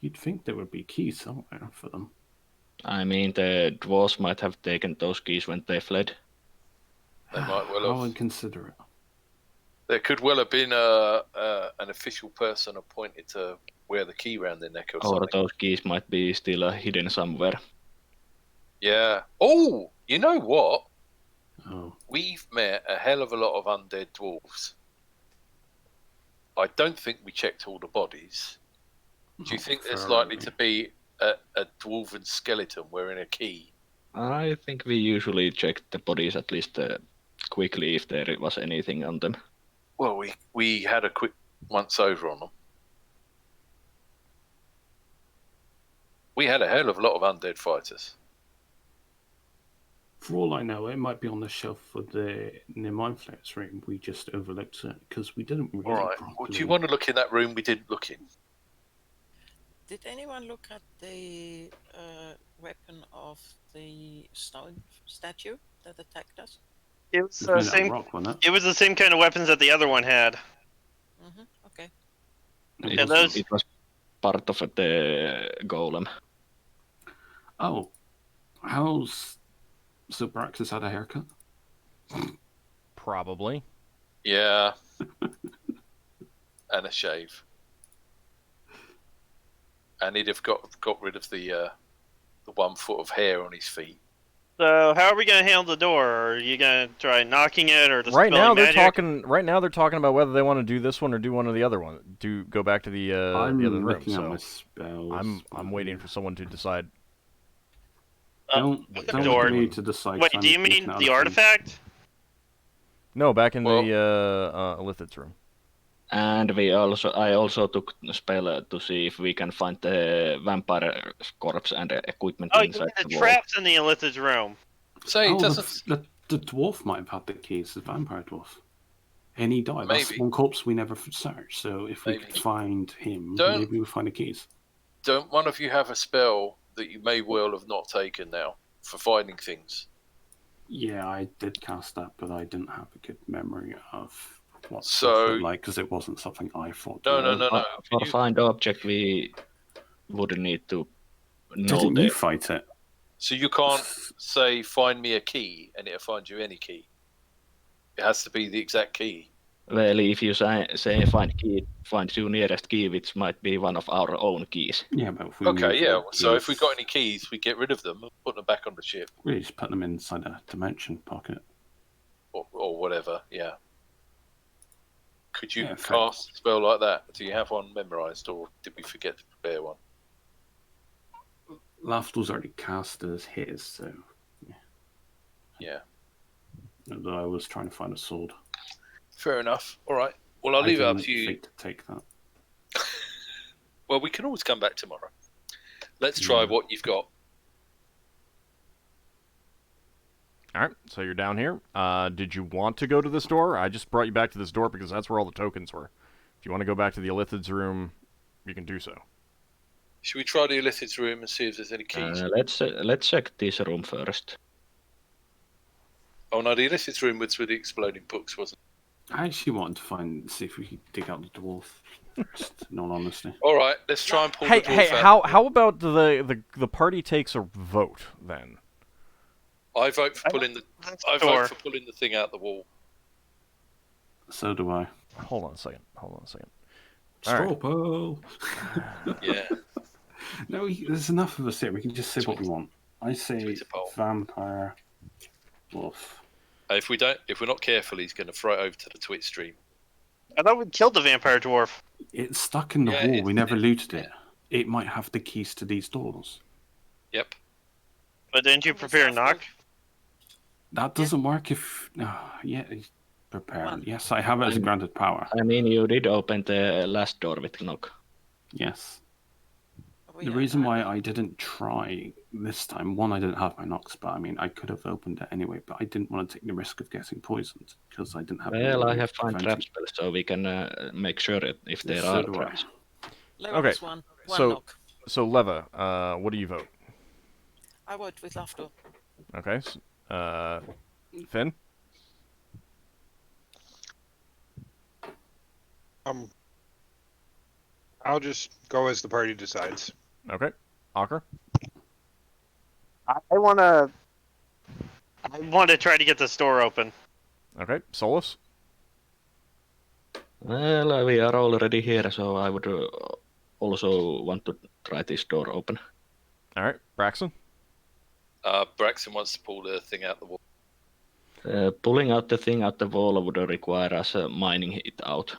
You'd think there would be keys somewhere for them. I mean, the dwarves might have taken those keys when they fled. They might well How have. inconsiderate. There could well have been an official person appointed to wear the key around their neck or Or something. those keys might be still hidden somewhere. Yeah. Oh, you know what? Oh. We've met a hell of a lot of undead dwarves. I don't think we checked all the bodies. Do you think there's likely to be a dwarven skeleton wearing a key? I think we usually check the bodies at least quickly if there was anything on them. Well, we had a quick once over on them. We had a hell of a lot of undead fighters. For all I know, it might be on the shelf for the near Mind Flayer's room. We just overlooked it because we didn't really All right. properly... Well, do you want to look in that room we didn't look in? Did anyone look at the weapon of the stone statue that attacked us? It was It's the made out of same. rock, wasn't it? It was the same kind of weapons that the other one had. Okay. It, those- it was part of the golem. Oh. How's... So Braxon had a haircut? Probably. Yeah. And a shave. And he'd have got rid of the 1 foot of hair on his feet. So how are we gonna handle the door? Are you gonna try knocking it or Right dispelling now magic? they're talking about whether they want to do this one or do one of the other one. Go back to the I'm other room. looking at So my spells. I'm waiting for someone to decide. Don't door. for me to decide. Wait, 'cause do you I'm mean looking at the other things. artifact? No, back in Well- the Illithid's room. And I also took the spell to see if we can find the vampire corpse and equipment Oh, you inside mean the the wall. traps in the Illicit Room. So he Oh, doesn't. the dwarf might have had the keys, the vampire dwarf. And he died. That's Maybe. one corpse we never searched. So if we Maybe. could find him, Don't- maybe we'll find the keys. Don't one of you have a spell that you may well have not taken now for finding things? Yeah, I did cast that, but I didn't have a good memory of what So- stuff looked like because it wasn't something I thought. No, no, no, no. For You- find object, we would need to know Didn't the... you fight it? So you can't say find me a key and it'll find you any key. It has to be the exact key. Well, if you say find your nearest key, which might be one of our own keys. Yeah, but if we knew Okay, yeah. the So if we keys, got any keys, we get rid of them and put them back on the ship we just put them inside a dimension pocket. or whatever. Yeah. Could you Yeah, fair. cast a spell like that? Do you have one memorized, or did we forget to prepare one? Lafdul's already cast as his, so Yeah. although I was trying to find a sword. Fair enough. All right. Well, I'll I leave it up didn't to you. think to take that. Well, we can always come back tomorrow. Let's try Yeah. what you've got. All right, so you're down here. Did you want to go to this door? I just brought you back to this door because that's where all the tokens were. If you want to go back to the Illithid's room, you can do so. Should we try the Illicit Room and see if there's any keys? Let's check this room first. Oh no, the Illicit Room was with the exploding books, wasn't it? I actually wanted to see if we could dig out the dwarf first, in all honesty. All right, let's try and pull Hey, the dwarf hey, out. how about the party takes a vote then? I vote for pulling the. That's I the door. vote for pulling the thing out the wall. So do I. Hold on a second. All right. Straw poll. Yeah. No, there's enough of us here. We can just say what we want. I say Twitter poll. vampire, dwarf. If we're not careful, he's going to throw it over to the Twitch stream. I thought we killed the vampire dwarf. It's stuck in the Yeah, wall. it's- We never looted it. It might have the keys to these doors. Yep. But didn't you prepare a knock? That doesn't work if. Yeah, prepare. One. Yes, I have it as a granted power. I mean, you did open the last door with knock. Yes. We The are- reason why I didn't try this time, one, I didn't have my knocks, but I mean, I could have opened it anyway, but I didn't want to take the risk of getting poisoned because I didn't have. any Well, I way have of find preventing- trap spells, so we can make sure if there So are do I. traps. Leva Okay, was one so- knock. So Leva, what do you vote? I vote with Lafdul. Okay, Finn. I'll just go as the party decides. Okay, Ockar. I want to try to get the store open. Okay, Solas. Well, we are already here, so I would also want to try this door open. All right, Braxon. Braxon wants to pull the thing out the wall. Pulling out the thing out the wall would require us mining it out.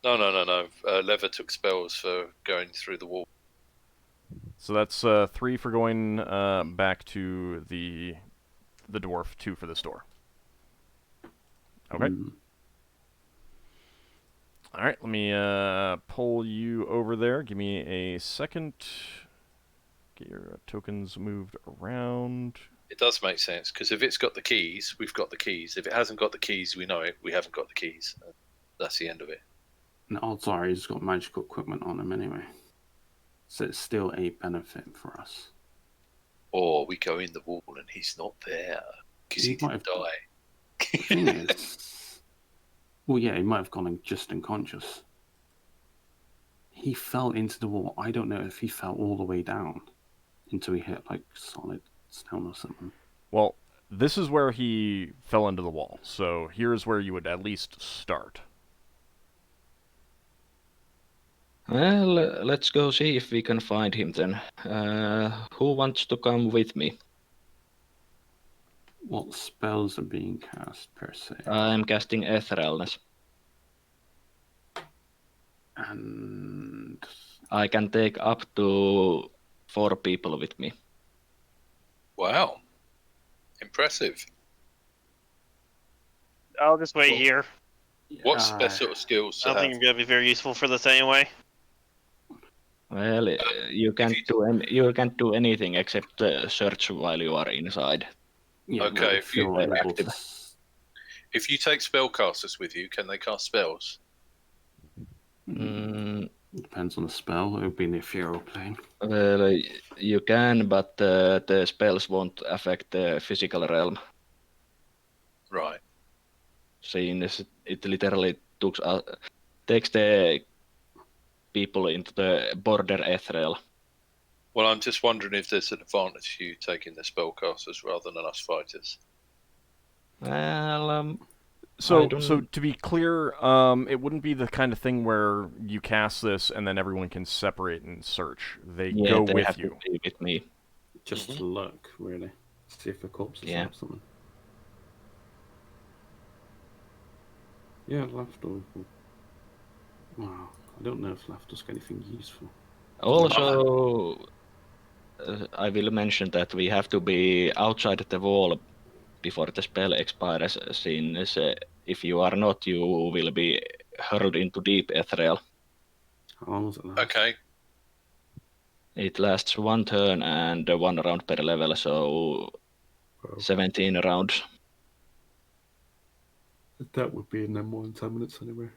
No. Lever took spells for going through the wall. So that's 3 for going back to the dwarf, 2 for this door. Okay. All right, let me pull you over there. Give me a second. Get your tokens moved around. It does make sense, because if it's got the keys, we've got the keys. If it hasn't got the keys, we know it. We haven't got the keys. That's the end of it. And odds are he's got magical equipment on him anyway. So it's still a benefit for us. Or we go in the wall and he's not there, because he might didn't have- die. The thing is, well, yeah, he might have gone just unconscious. He fell into the wall. I don't know if he fell all the way down until he hit like solid stone or something. Well, this is where he fell into the wall. So here's where you would at least start. Well, let's go see if we can find him then. Who wants to come with me? What spells are being cast per se? I'm casting Etherealness. And I can take up to 4 people with me. Wow. Impressive. I'll just wait here. What sort of skills I to don't think have? I'm gonna be very useful for this anyway. Well, you can't do anything except search while you are inside. yeah, Okay, well, if you- you're able active. to If you take spellcasters with you, can they cast spells? depends on the spell. It would be in the ethereal plane. Well, you can, but the spells won't affect the physical realm. Right. Seeing as it literally takes the people into the border ethereal. Well, I'm just wondering if there's an advantage to you taking the spellcasters rather than us fighters. Well, So, I don't- so to be clear, it wouldn't be the kind of thing where you cast this and then everyone can separate and search. They yeah, go they with have you. to be with me. Just to look, really. See if the corpses Yeah. have something. Yeah, Lafdul. Wow, I don't know if Lafdul's got anything useful. Also, I will mention that we have to be outside the wall before the spell expires, since if you are not, you will be hurled into deep ethereal. How long does it last? Okay. It lasts 1 turn and 1 round per level, so 17 rounds. That would be in them more than 10 minutes anyway.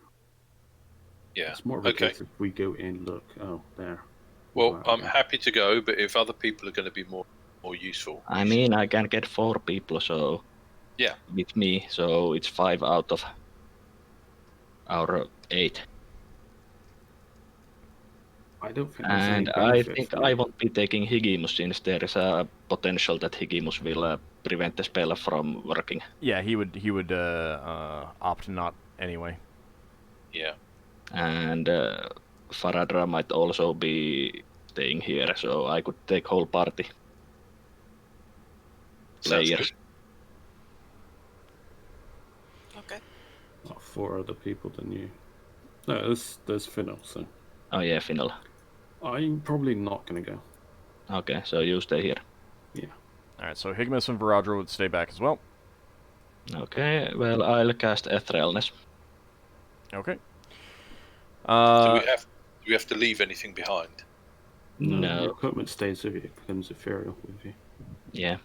Yeah. It's more of a Okay. case if we go in, look, oh, there. Well, Wow, I'm okay. happy to go, but if other people are going to be more useful, I mean, I can get 4 people, so Yeah. with me, so it's 5 out of our 8. I don't think there's And any I benefit think for I me. won't be taking Higimus since there is a potential that Higimus will prevent the spell from working. Yeah, he would opt not anyway. yeah. And Faradra might also be staying here, so I could take whole party Sounds players. good. Okay. Not 4 other people than you. No, there's Finnel, so Oh yeah, Finnel'ar. I'm probably not going to go. Okay, so you stay here. Yeah. All right, so Higmus and Varadra would stay back as well. Okay, well, I'll cast Etherealness. Okay. Do we have to leave anything behind? No. The equipment stays with you. It becomes ethereal with you. Yeah.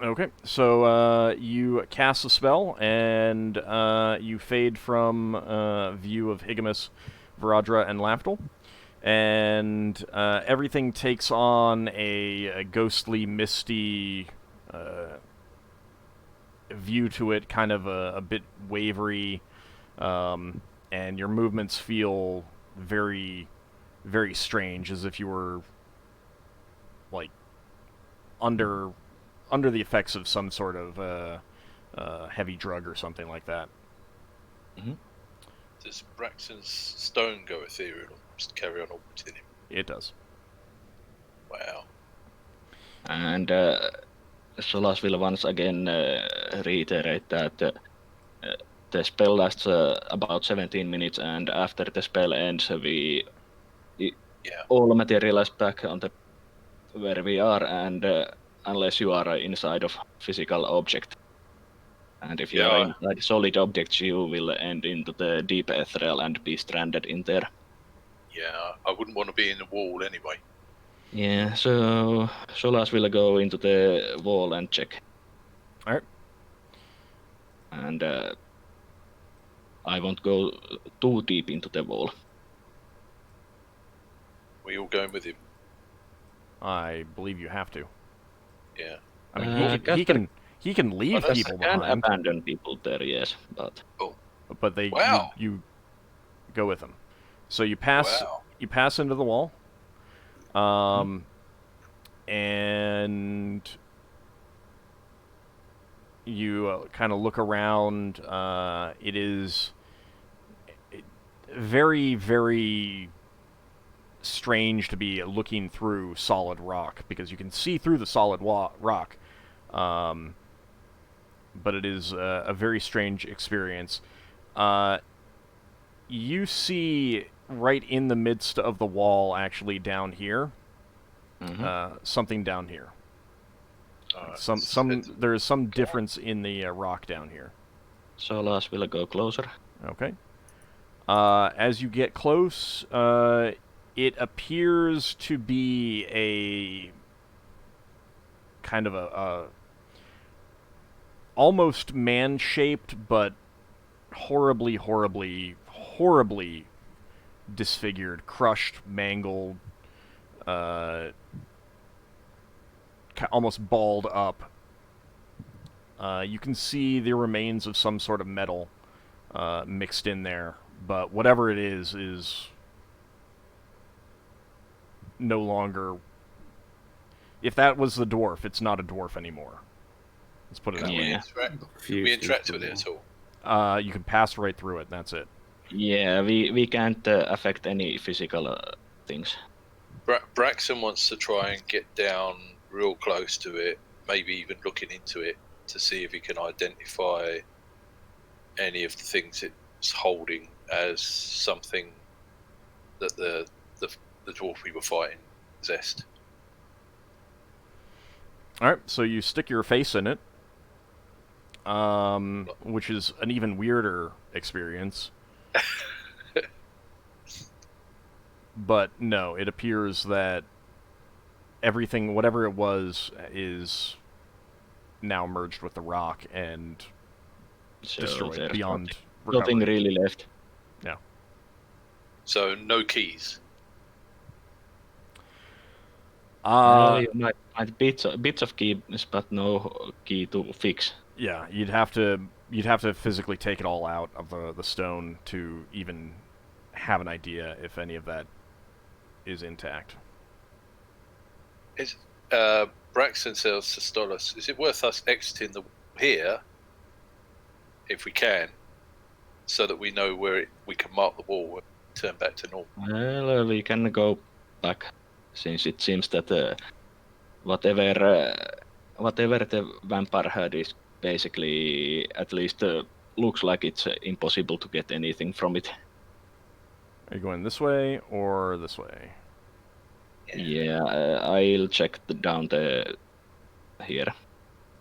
Okay, so you cast a spell, and you fade from view of Higamus, Varadra, and Lafdul, and everything takes on a ghostly, misty view to it, kind of a bit wavery, and your movements feel very, very strange, as if you were like under the effects of some sort of heavy drug or something like that. Does Braxton's stone go ethereal or just carry on orbiting him? It does. Wow. And Solas will once again reiterate that the spell lasts about 17 minutes, and after the spell ends, we all materialize back on the where we are, and unless you are inside of physical object. And if you are inside solid objects, you will end into the deep ethereal and be stranded in there. Yeah, I wouldn't want to be in the wall anyway. Yeah, so Solas will go into the wall and check. Alright. And I won't go too deep into the wall. We all going with him? I believe you have to. Yeah. I mean, he can leave people can behind. Abandon people there, yes, but But they you go with them. So you pass into the wall. And you kind of look around. It is very, very strange to be looking through solid rock, because you can see through the solid rock. But it is a very strange experience. You see right in the midst of the wall, actually down here, something down here. There is some difference in the rock down here. Solas will go closer. Okay. As you get close, it appears to be a kind of a almost man-shaped, but horribly, horribly, horribly disfigured, crushed, mangled, almost balled up. You can see the remains of some sort of metal mixed in there, but whatever it is no longer... If that was the dwarf, it's not a dwarf anymore. Let's put it that way. Can we interact with it at all? You can pass right through it, that's it. Yeah, we can't affect any physical things. Braxon wants to try and get down real close to it, maybe even looking into it to see if he can identify any of the things it's holding as something that the dwarf we were fighting possessed. Alright, so you stick your face in it, which is an even weirder experience. But no, it appears that everything, whatever it was, is now merged with the rock and destroyed beyond recovery. Nothing really left. Yeah. So no keys. You might find bits of keys, but no key to fix. Yeah, you'd have to physically take it all out of the stone to even have an idea if any of that is intact. Is Braxton says to Stolas, is it worth us exiting the here if we can, so that we know where we can mark the wall and turn back to normal? Well, we can go back, since it seems that whatever the vampire had is basically, at least looks like it's impossible to get anything from it. Are you going this way or this way? Yeah, I'll check down here.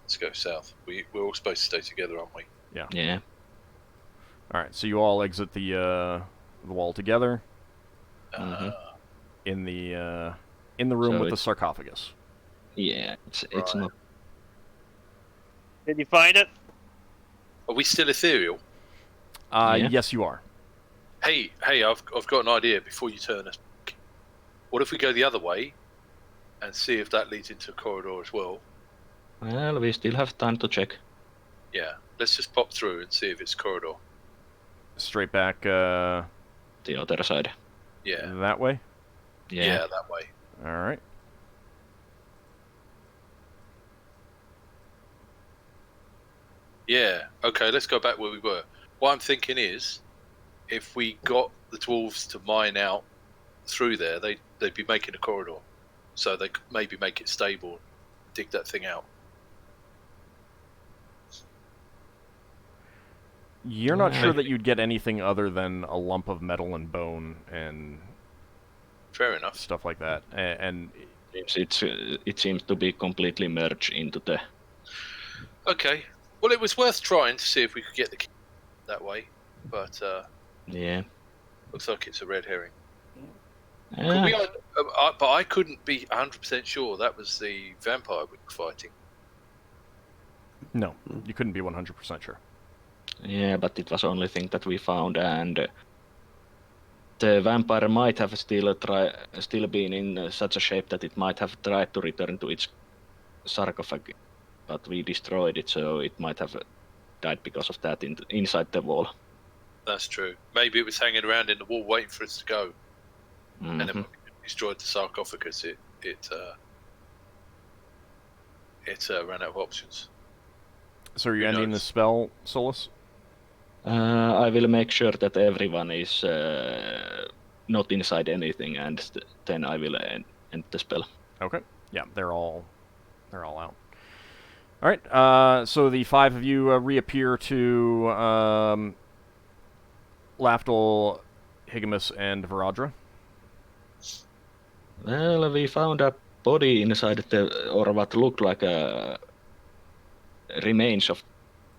Let's go south. We're all supposed to stay together, aren't we? Yeah. Yeah. All right, so you all exit the wall together. In the room with the sarcophagus. Yeah, it's not. Did you find it? Are we still ethereal? Yeah. Yes, you are. Hey, I've got an idea before you turn us back. What if we go the other way and see if that leads into a corridor as well? Well, we still have time to check. Yeah, let's just pop through and see if it's corridor. Straight back The other side. Yeah, that way. yeah, that way. All right. Yeah, okay, let's go back where we were. What I'm thinking is, if we got the dwarves to mine out through there, they'd be making a corridor. So they could maybe make it stable, dig that thing out. You're not sure that you'd get anything other than a lump of metal and bone and Fair enough. stuff like that. And It seems to be completely merged into the... Okay, well, it was worth trying to see if we could get the key that way, but Yeah. looks like it's a red herring. Ah, But I couldn't be 100% sure that was the vampire we were fighting. no, you couldn't be 100% sure. yeah, but it was only thing that we found, and the vampire might have still been in such a shape that it might have tried to return to its sarcophagus, but we destroyed it, so it might have died because of that inside the wall. That's true. Maybe it was hanging around in the wall waiting for us to go, and then Mhm. when we destroyed the sarcophagus, it ran out of options. So are you Who ending the knows? spell, Solas? I will make sure that everyone is not inside anything, and then I will end the spell. Okay. Yeah, they're all out. All right. So the five of you reappear to Lafdul, Higamus, and Varadra. Well, we found a body inside or what looked like remains of,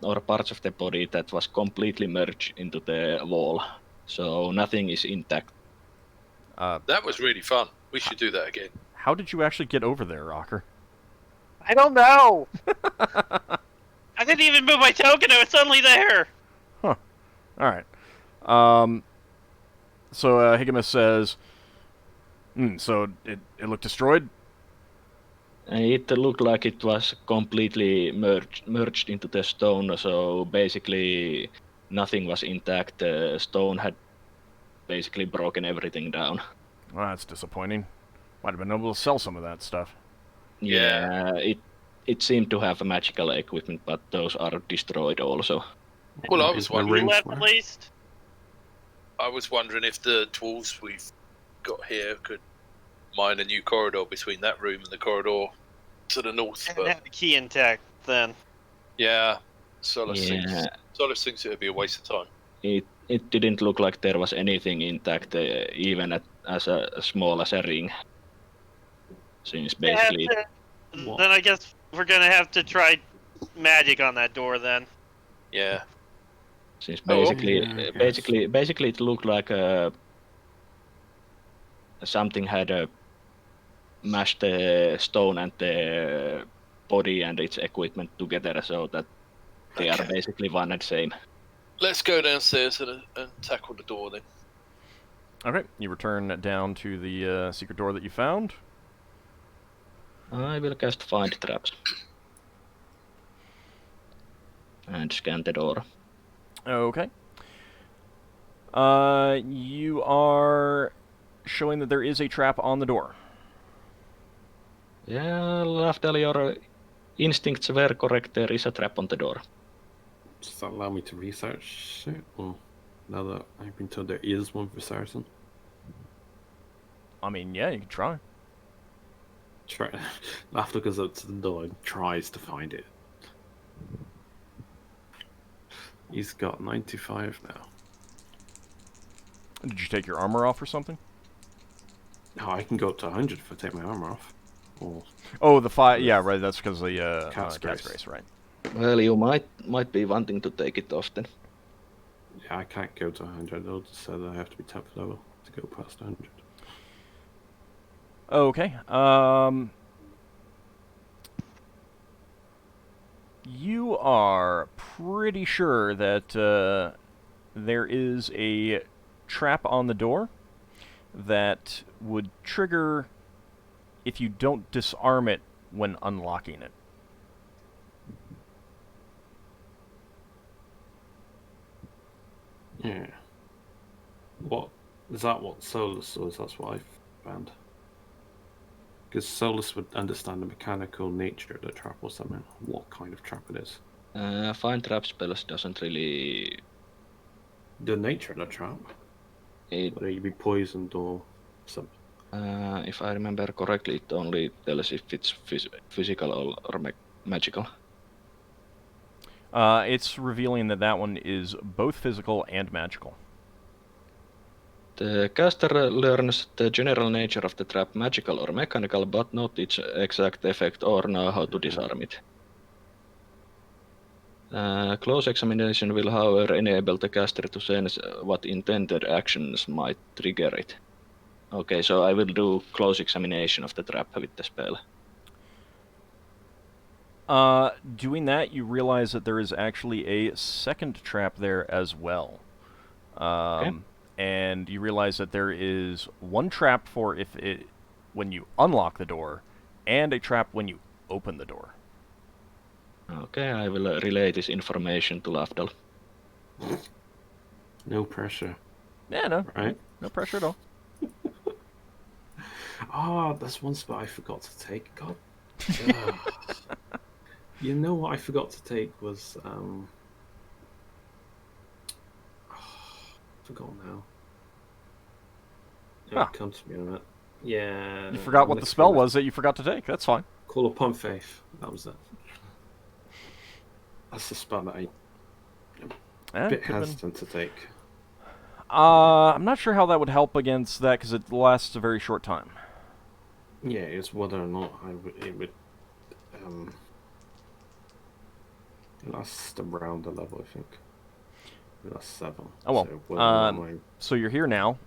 or parts of the body that was completely merged into the wall. So nothing is intact. That was really fun. We should do that again. How did you actually get over there, Ockar? I don't know. I didn't even move my token. It was suddenly there. All right. So Higamus says, so it looked destroyed? It looked like it was completely merged into the stone, so basically nothing was intact. The stone had basically broken everything down. Well, that's disappointing. Might have been able to sell some of that stuff. Yeah, it seemed to have a magical equipment, but those are destroyed also. Well, I Is was the wondering. ring Left square? at least. I was wondering if the dwarves we've got here could mine a new corridor between that room and the corridor to the north. And But have the key intact then. yeah, Solas Yeah. thinks it would be a waste of time. It didn't look like there was anything intact, even as small as a ring. Since basically, Then I guess we're gonna have to try magic on that door then. Yeah. since Oh, basically, yeah, I guess. basically it looked like something had mashed the stone and the body and its equipment together, so that they are Okay. basically one and same. Let's go downstairs and tackle the door then. Okay, you return down to the secret door that you found. I will cast Find Traps. And scan the door. Okay. You are showing that there is a trap on the door. Yeah, Lafdul, your instincts were correct. There is a trap on the door. Does that allow me to research it? Well, now that I've been told there is one for certain. I mean, yeah, you can try. Try. Laughter goes up to the door and tries to find it. He's got 95 now. Did you take your armor off or something? Oh, I can go up to 100 if I take my armor off. Or Oh, the five. Yeah, right. That's because of the Cat's cat's grace. grace, right? Well, you might be wanting to take it off then. yeah, I can't go to 100. They'll just say that I have to be 10th level to go past 100. Okay. You are pretty sure that there is a trap on the door that would trigger if you don't disarm it when unlocking it. Yeah. What is that? What Solas was? That's what I found. Because Solas would understand the mechanical nature of the trap or something. What kind of trap it is. Find trap spells doesn't really. The nature of the trap. Whether you be poisoned or something. If I remember correctly, it only tells if it's physical or magical. It's revealing that that one is both physical and magical. The caster learns the general nature of the trap, magical or mechanical, but not its exact effect or know how to disarm it. Close examination will, however, enable the caster to sense what intended actions might trigger it. Okay, so I will do close examination of the trap with the spell. Doing that, you realize that there is actually a second trap there as well. Okay. And you realize that there is one trap for when you unlock the door, and a trap when you open the door. Okay, I will relay this information to Lafdul. No pressure. Yeah, no. Right? No pressure at all. That's one spot I forgot to take. God. You know what I forgot to take was forgot now. Huh. It comes to me in a minute. Yeah. You forgot what the spell was that you forgot to take. That's fine. Call upon faith. That was it. That's the spell that I'm a bit hesitant to take. I'm not sure how that would help against that because it lasts a very short time. Yeah, it's whether or not it would last around the level, I think. That's 7. Oh well. So, so you're here now.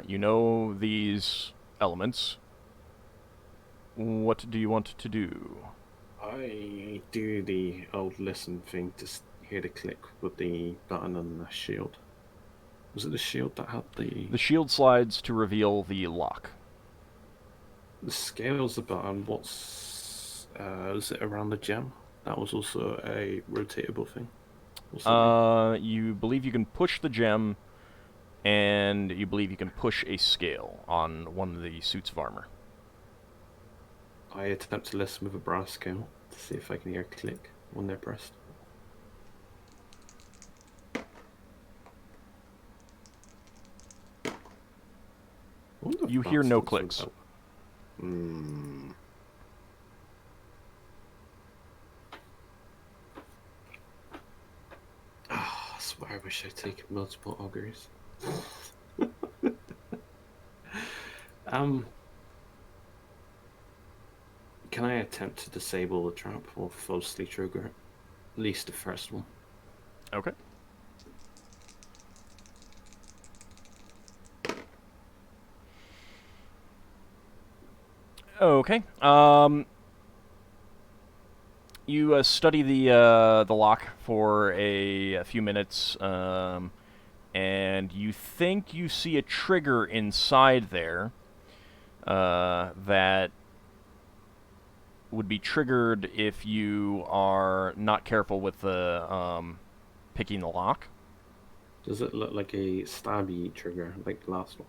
You know these elements. What do you want to do? I do the old listen thing to hear the click with the button and the shield. Was it the shield that had the... The shield slides to reveal the lock. The scale's the button. What's... is it around the gem? That was also a rotatable thing. You believe you can push the gem, and you believe you can push a scale on one of the suits of armor. I attempt to listen with a brass scale to see if I can hear a click when they're pressed. You hear no clicks. I swear I wish I'd taken multiple auguries. Can I attempt to disable the trap or falsely trigger it? At least the first one. Okay. Okay. You study the lock for a few minutes, and you think you see a trigger inside there that would be triggered if you are not careful with the picking the lock. Does it look like a stabby trigger like the last one?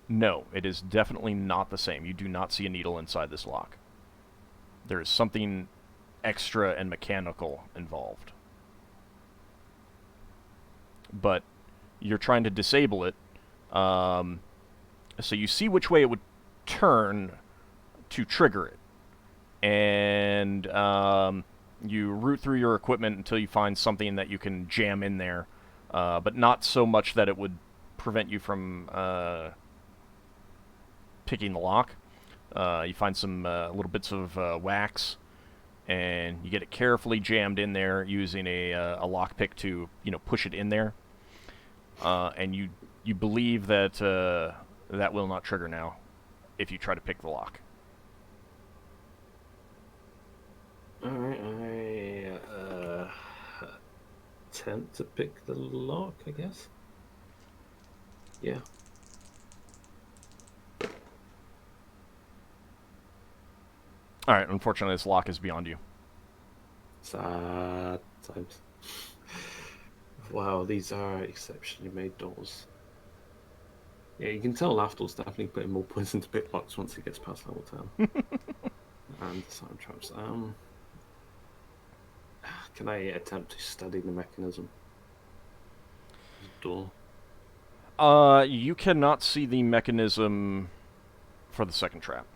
No, it is definitely not the same. You do not see a needle inside this lock. There is something extra and mechanical involved. But you're trying to disable it, so you see which way it would turn to trigger it. And you root through your equipment until you find something that you can jam in there, but not so much that it would prevent you from picking the lock. You find some little bits of wax, and you get it carefully jammed in there using a lockpick to push it in there. And you believe that that will not trigger now if you try to pick the lock. Alright, attempt to pick the lock, I guess. Yeah. All right. Unfortunately, this lock is beyond you. Sad times. Wow, these are exceptionally made doors. Yeah, you can tell Lafdul's definitely putting more points into pick locks once he gets past level 10. And disarm traps. Can I attempt to study the mechanism? The door. You cannot see the mechanism for the second trap.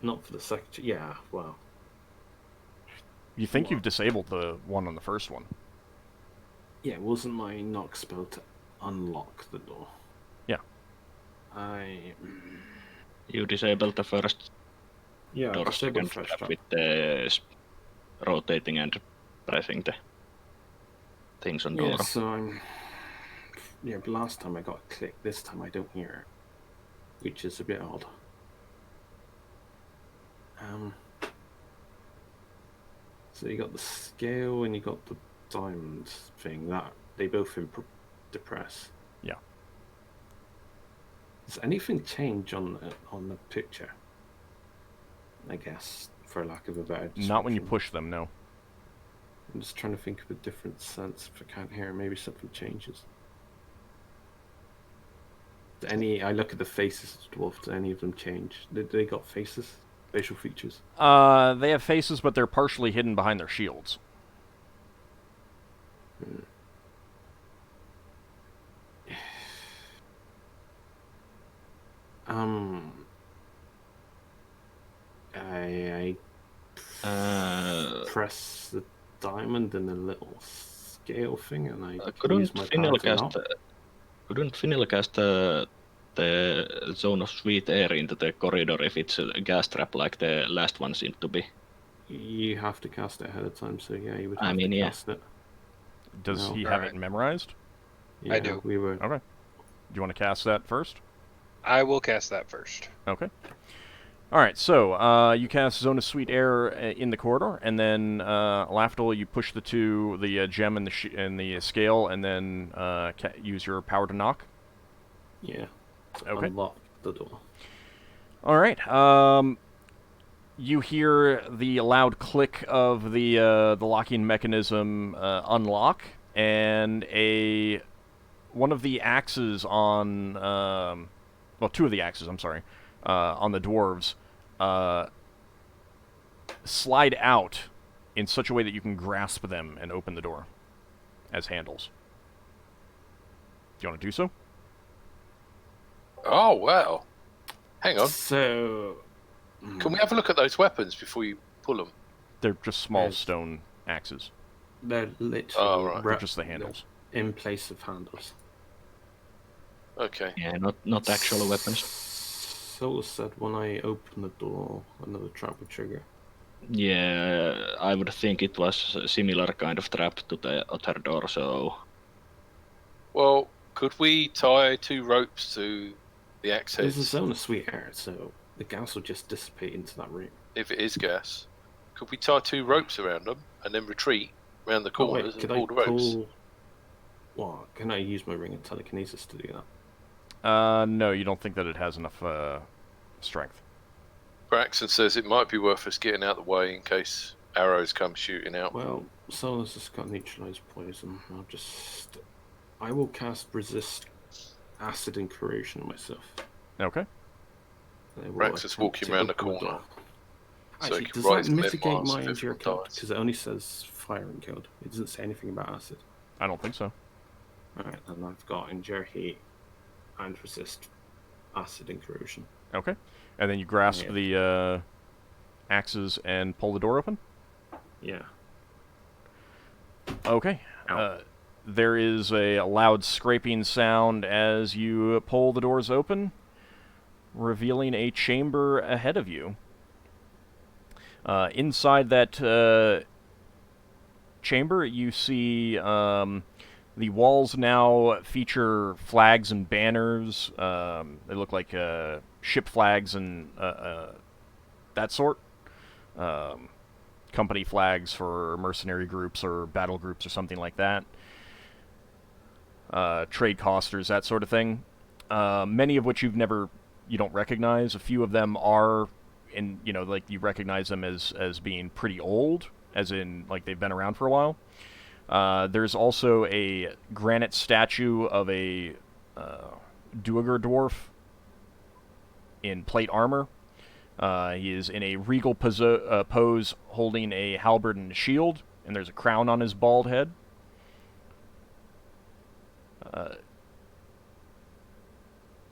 Not for the second. Yeah, well. You think you've disabled the one on the first one. Yeah, wasn't my knock spell to unlock the door? Yeah. You disabled the first door, second first trap trap. with the rotating and pressing the things on door. Yeah, so I'm... Yeah, but last time I got a click, this time I don't hear it, which is a bit odd. So you got the scale and you got the diamond thing, that they both depress. Yeah. Does anything change on the picture? I guess, for lack of a better description. Not when you push them, no. I'm just trying to think of a different sense. If I can't hear, maybe something changes. I look at the faces of the dwarf. Do any of them change? Did they got faces, facial features? They have faces, but they're partially hidden behind their shields. I press the diamond and the little scale thing, and I use my power to knock. Couldn't Finnel'ar cast the zone of sweet air into the corridor if it's a gas trap like the last one seemed to be? You have to cast it ahead of time, so yeah, you would have to cast it. Does he have it memorized? Yeah, I do. We were. Okay. Do you want to cast that first? I will cast that first. Okay. All right, so you cast Zone of Sweet Air in the corridor, and then Lafdul, you push the gem and the scale, and then use your power to knock. Yeah. Okay. Unlock the door. All right. You hear the loud click of the locking mechanism unlock, and one of the axes on two of the axes. I'm sorry. On the dwarves, slide out in such a way that you can grasp them and open the door as handles. Do you want to do so? Oh, wow. Hang on. So... Can we have a look at those weapons before you pull them? They're just small stone axes. They're literally They're just the handles. In place of handles. Okay. Yeah, not actual weapons. Solas said when I open the door, another trap would trigger. Yeah, I would think it was a similar kind of trap to the other door, so... Well, could we tie 2 ropes to the axe There's a heads? zone of sweet air, so the gas will just dissipate into that room. If it is gas. Could we tie 2 ropes around them and then retreat around the corners and pull the ropes? What? Can I use my ring of telekinesis to do that? No, you don't think that it has enough strength. Braxon says it might be worth us getting out of the way in case arrows come shooting out. Well, Solas has got neutralized poison. I will cast resist acid and corrosion on myself. Okay. Braxon's walking around the corner. Actually, So does that mitigate my endure code? Because it only says firing code. It doesn't say anything about acid. I don't think so. Alright, then I've got endure heat and resist acid and corrosion. Okay. And then you grasp the axes and pull the door open? Yeah. Okay. There is a loud scraping sound as you pull the doors open, revealing a chamber ahead of you. Inside that chamber, you see the walls now feature flags and banners. They look like ship flags and that sort. Kind company flags for mercenary groups or battle groups or something like that. Trade costers, that sort of thing. Many of which you don't recognize. A few of them are, like you recognize them as being pretty old, as in like they've been around for a while. There's also a granite statue of a Duergar dwarf in plate armor. He is in a regal pose, holding a halberd and a shield, and there's a crown on his bald head.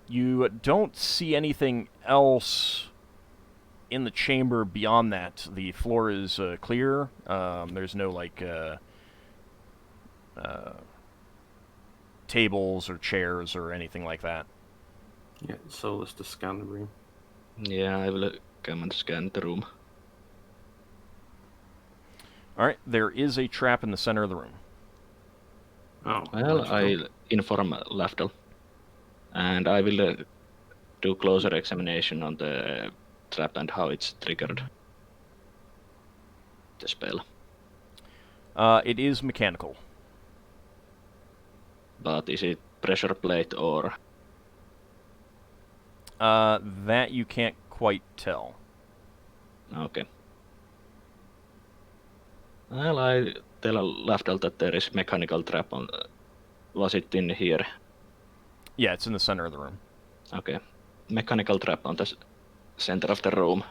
You don't see anything else in the chamber beyond that. The floor is clear. There's no, like, tables or chairs or anything like that. Yeah, Solas to scan the room. Yeah, I will come and scan the room. Alright, there is a trap in the center of the room. Oh, Well, I'll inform Lafdul, and I will do closer examination on the trap and how it's triggered. The spell. It is mechanical. But is it pressure plate or... That you can't quite tell. Okay. Well, I tell Lafdul that there is mechanical trap on... Was it in here? Yeah, it's in the center of the room. Okay. Mechanical trap on the center of the room.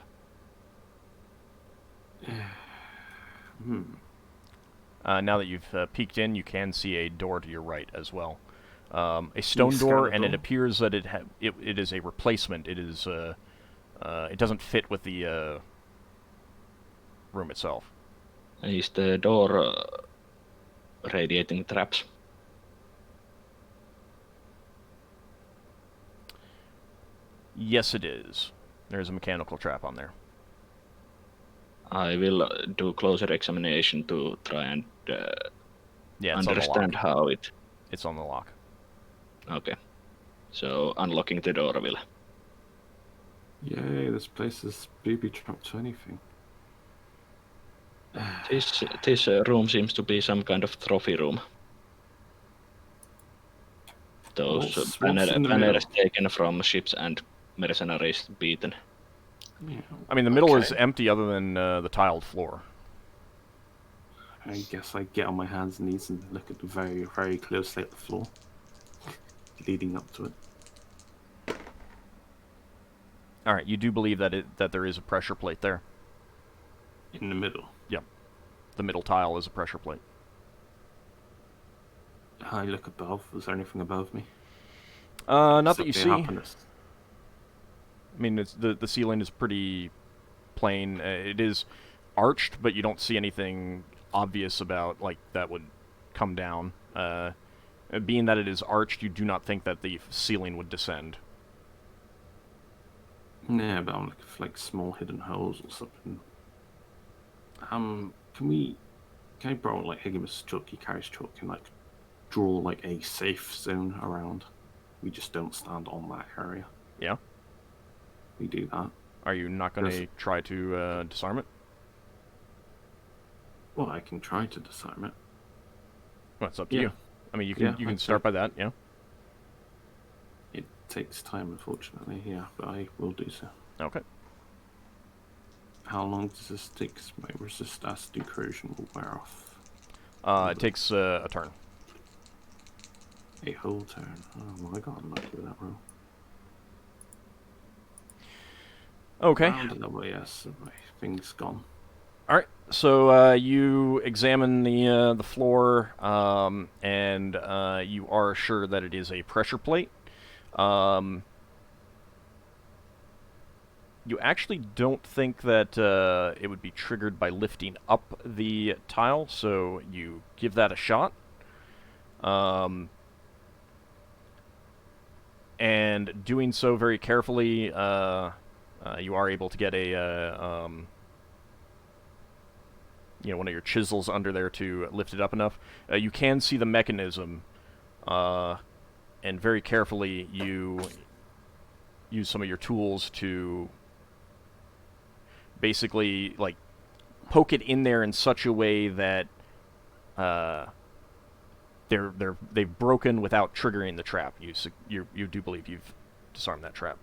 Now that you've peeked in, you can see a door to your right as well. A stone door, and it appears that it is a replacement. It is it doesn't fit with the room itself. Is the door radiating traps? Yes, it is. There's a mechanical trap on there. I will do closer examination to try and understand how it... It's on the lock. Okay. So, unlocking the door will... Yay, this place is booby-trapped to anything. This room seems to be some kind of trophy room. Those banners taken from ships and mercenaries beaten. Yeah. I mean, the middle is empty other than the tiled floor. I guess I get on my hands and knees and look at the very, very closely at the floor, leading up to it. All right, you do believe that there is a pressure plate there. In the middle. Yep, the middle tile is a pressure plate. I look above. Is there anything above me? Not that you see. Happiness. I mean, the ceiling is pretty plain. It is arched, but you don't see anything obvious about like that would come down. Being that it is arched, you do not think that the ceiling would descend. Yeah, but I'm looking for like small hidden holes or something. Can I borrow like Higgins' chalk? He carries chalk and like draw like a safe zone around. We just don't stand on that area. Yeah. We do that. Are you not going to try to disarm it? Well, I can try to disarm it. Well, it's up to you. I mean, you can start by that, yeah. It takes time, unfortunately, yeah, but I will do so. Okay. How long does this take? My resist acid corrosion will wear off. It takes a turn. A whole turn. Oh, well, I got unlucky with that roll. Okay. Yes, my thing's gone. All right. So you examine the floor, and you are sure that it is a pressure plate. You actually don't think that it would be triggered by lifting up the tile, so you give that a shot. And doing so very carefully, you are able to get a one of your chisels under there to lift it up enough. You can see the mechanism, and very carefully you use some of your tools to basically like poke it in there in such a way that they've broken without triggering the trap. You do believe you've disarmed that trap.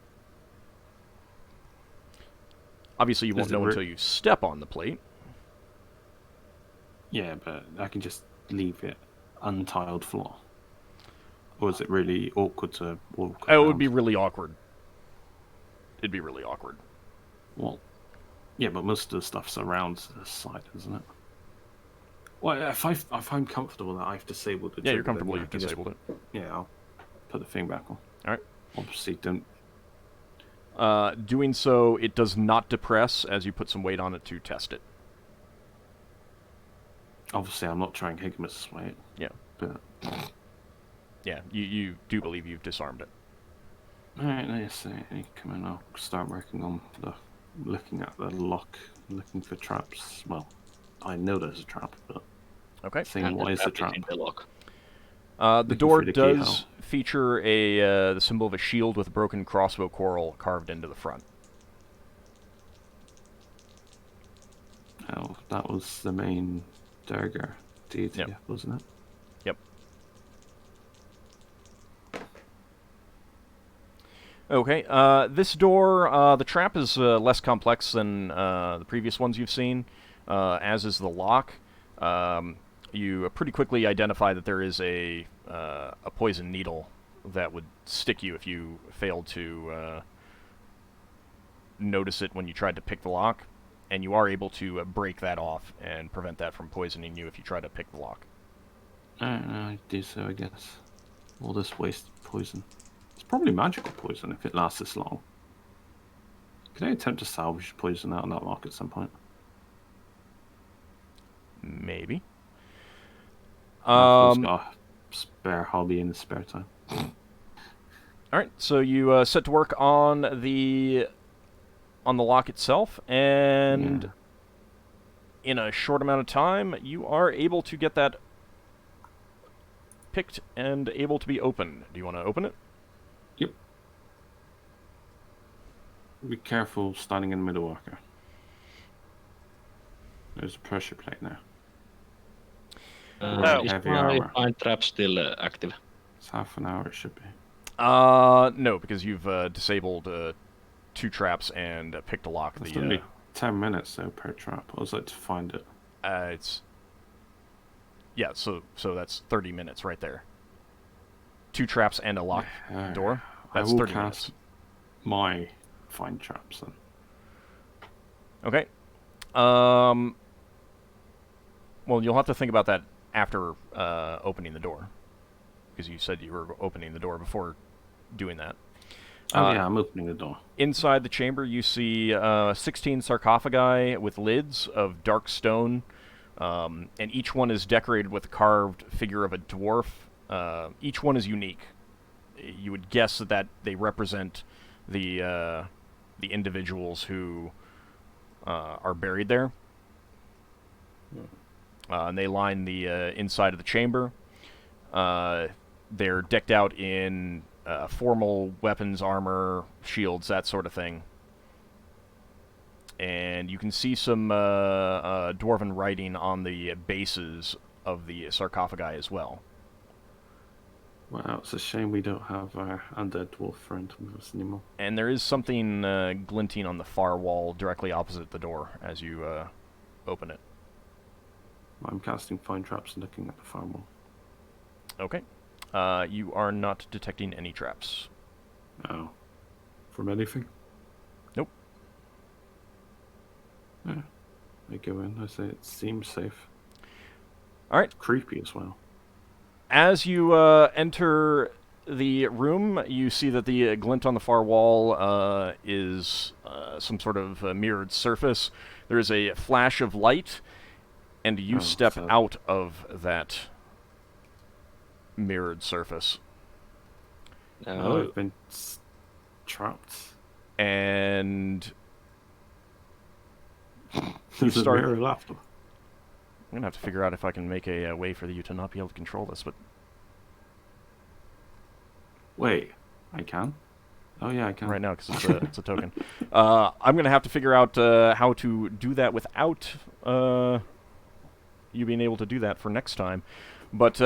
Obviously, you won't know until you step on the plate. Yeah, but I can just leave it untiled floor. Or is it really awkward to walk around? Oh, it would be really awkward. It'd be really awkward. Well, yeah, but most of the stuff's around the side, isn't it? Well, if I'm comfortable that I've disabled the trigger, you're comfortable then you've disabled it. Yeah, I'll put the thing back on. All right. Obviously, don't. Doing so, it does not depress as you put some weight on it to test it. Obviously, I'm not trying Higgmas weight. Yeah. But yeah, you do believe you've disarmed it. Alright, let's come in. I'll start working on looking at the lock, looking for traps. Well, I know there's a trap, but seeing what is the trap. The lock. The door does feature the symbol of a shield with a broken crossbow coral carved into the front. Oh, that was the main dagger deity, wasn't it? Yep. Okay, this door, the trap is less complex than the previous ones you've seen, as is the lock. You pretty quickly identify that there is a poison needle that would stick you if you failed to notice it when you tried to pick the lock, and you are able to break that off and prevent that from poisoning you if you try to pick the lock. I do so, I guess. All this waste poison. It's probably magical poison if it lasts this long. Can I attempt to salvage poison out of that lock at some point? Maybe. I've got a spare hobby in the spare time. Alright, so you set to work on the lock itself, and in a short amount of time, you are able to get that picked and able to be opened. Do you want to open it? Yep. Be careful standing in the middle, Ockar. There's a pressure plate now. Is my find trap still active? It's half an hour, it should be. No, because you've disabled 2 traps and picked a lock. It's only 10 minutes though per trap. I was like to find it. So that's 30 minutes right there. 2 traps and a locked door. That's 30 minutes. My find traps then. Okay. Well, you'll have to think about that after opening the door, because you said you were opening the door before doing that. I'm opening the door. Inside the chamber, you see 16 sarcophagi with lids of dark stone, and each one is decorated with a carved figure of a dwarf. Each one is unique. You would guess that they represent the individuals who are buried there. And they line the inside of the chamber. They're decked out in formal weapons, armor, shields, that sort of thing. And you can see some dwarven writing on the bases of the sarcophagi as well. Wow, it's a shame we don't have our undead dwarf friend with us anymore. And there is something glinting on the far wall directly opposite the door as you open it. I'm casting fine traps and looking at the far wall. Okay. You are not detecting any traps. Oh. From anything? Nope. Yeah. I go in, I say it seems safe. Alright. Creepy as well. As you enter the room, you see that the glint on the far wall is some sort of mirrored surface. There is a flash of light, and you step out of that mirrored surface. I've been trapped. And There's a mirror left. I'm going to have to figure out if I can make a way for you to not be able to control this, but... Wait, I can? Oh yeah, I can. right now because it's a token. I'm going to have to figure out how to do that without you being able to do that for next time. But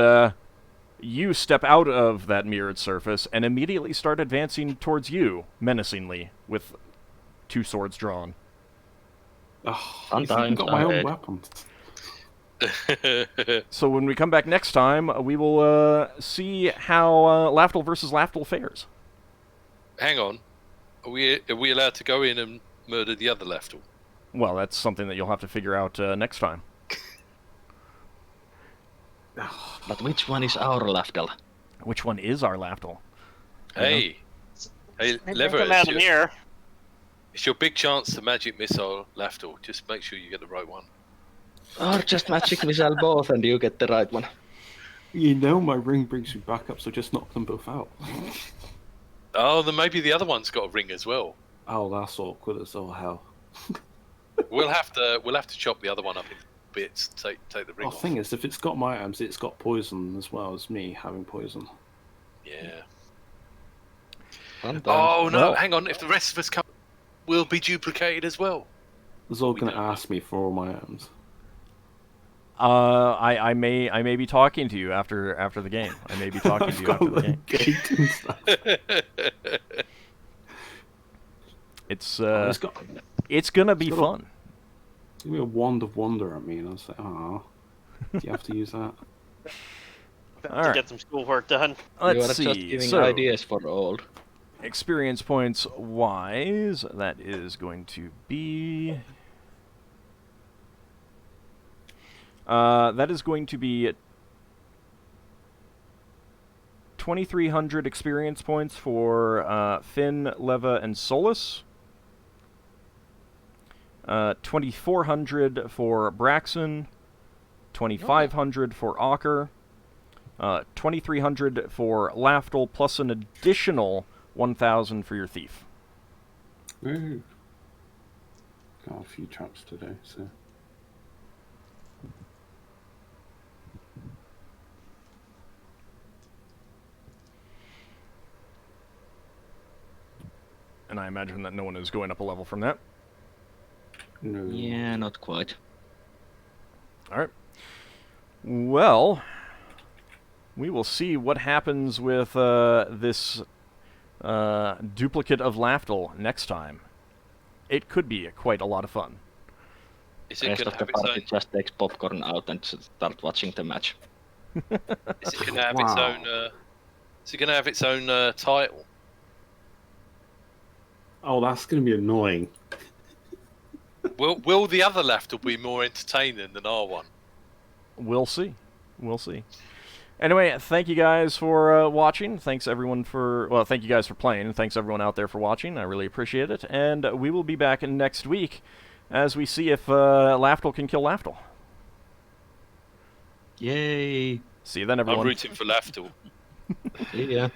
you step out of that mirrored surface and immediately start advancing towards you, menacingly, with 2 swords drawn. Oh, I've Sometimes got my own I- weapon. So when we come back next time, we will see how Lafdul versus Lafdul fares. Hang on. Are we allowed to go in and murder the other Lafdul? Well, that's something that you'll have to figure out next time. But which one is our Lafdul? Which one is our Lafdul? Hey, Lever, Come out of the mirror. it's your big chance to magic missile Lafdul. Just make sure you get the right one. Or just magic missile both and you get the right one. You know my ring brings me back up, so just knock them both out. Oh, then maybe the other one's got a ring as well. Oh, that's awkward as all hell. We'll have to chop the other one up in bits. Take the ring Well, the off. thing is, if it's got my items, it's got poison as well as me having poison. Yeah. Sometimes. Oh no! Well- Hang on. If the rest of us come, we'll be duplicated as well. It's all We going to don't. ask me for all my items. I may be talking to you after the game. I may be talking to I've you got after the like game. gate and stuff. It's got it's gonna be it's got a- fun. give me a wand of wonder at me, and I was like, oh, do you have to use that? To All right. get some schoolwork done. You are Let's just see. giving So, ideas for old. experience points wise, that is going to be. That is going to be 2,300 experience points for Finn, Leva, and Solas. 2,400 for Braxon. 2,500 for Ockar. 2,300 for Lafdul, plus an additional 1,000 for your thief. Ooh. Got a few traps today, so. And I imagine that no one is going up a level from that. No. Yeah, not quite. Alright. Well, we will see what happens with this duplicate of Lafdul next time. It could be quite a lot of fun. Is it Rest going of to the have its party own? just takes popcorn out and start watching the match. Is it going to have its Wow. own? Is it going to have its own title? Oh, that's going to be annoying. Will the other Lafdul be more entertaining than our one? We'll see. We'll see. Anyway, thank you guys for watching. Thanks everyone for... Well, thank you guys for playing. And thanks everyone out there for watching. I really appreciate it. And we will be back next week as we see if Lafdul can kill Lafdul. Yay! See you then, I'm everyone. rooting for Lafdul. See ya.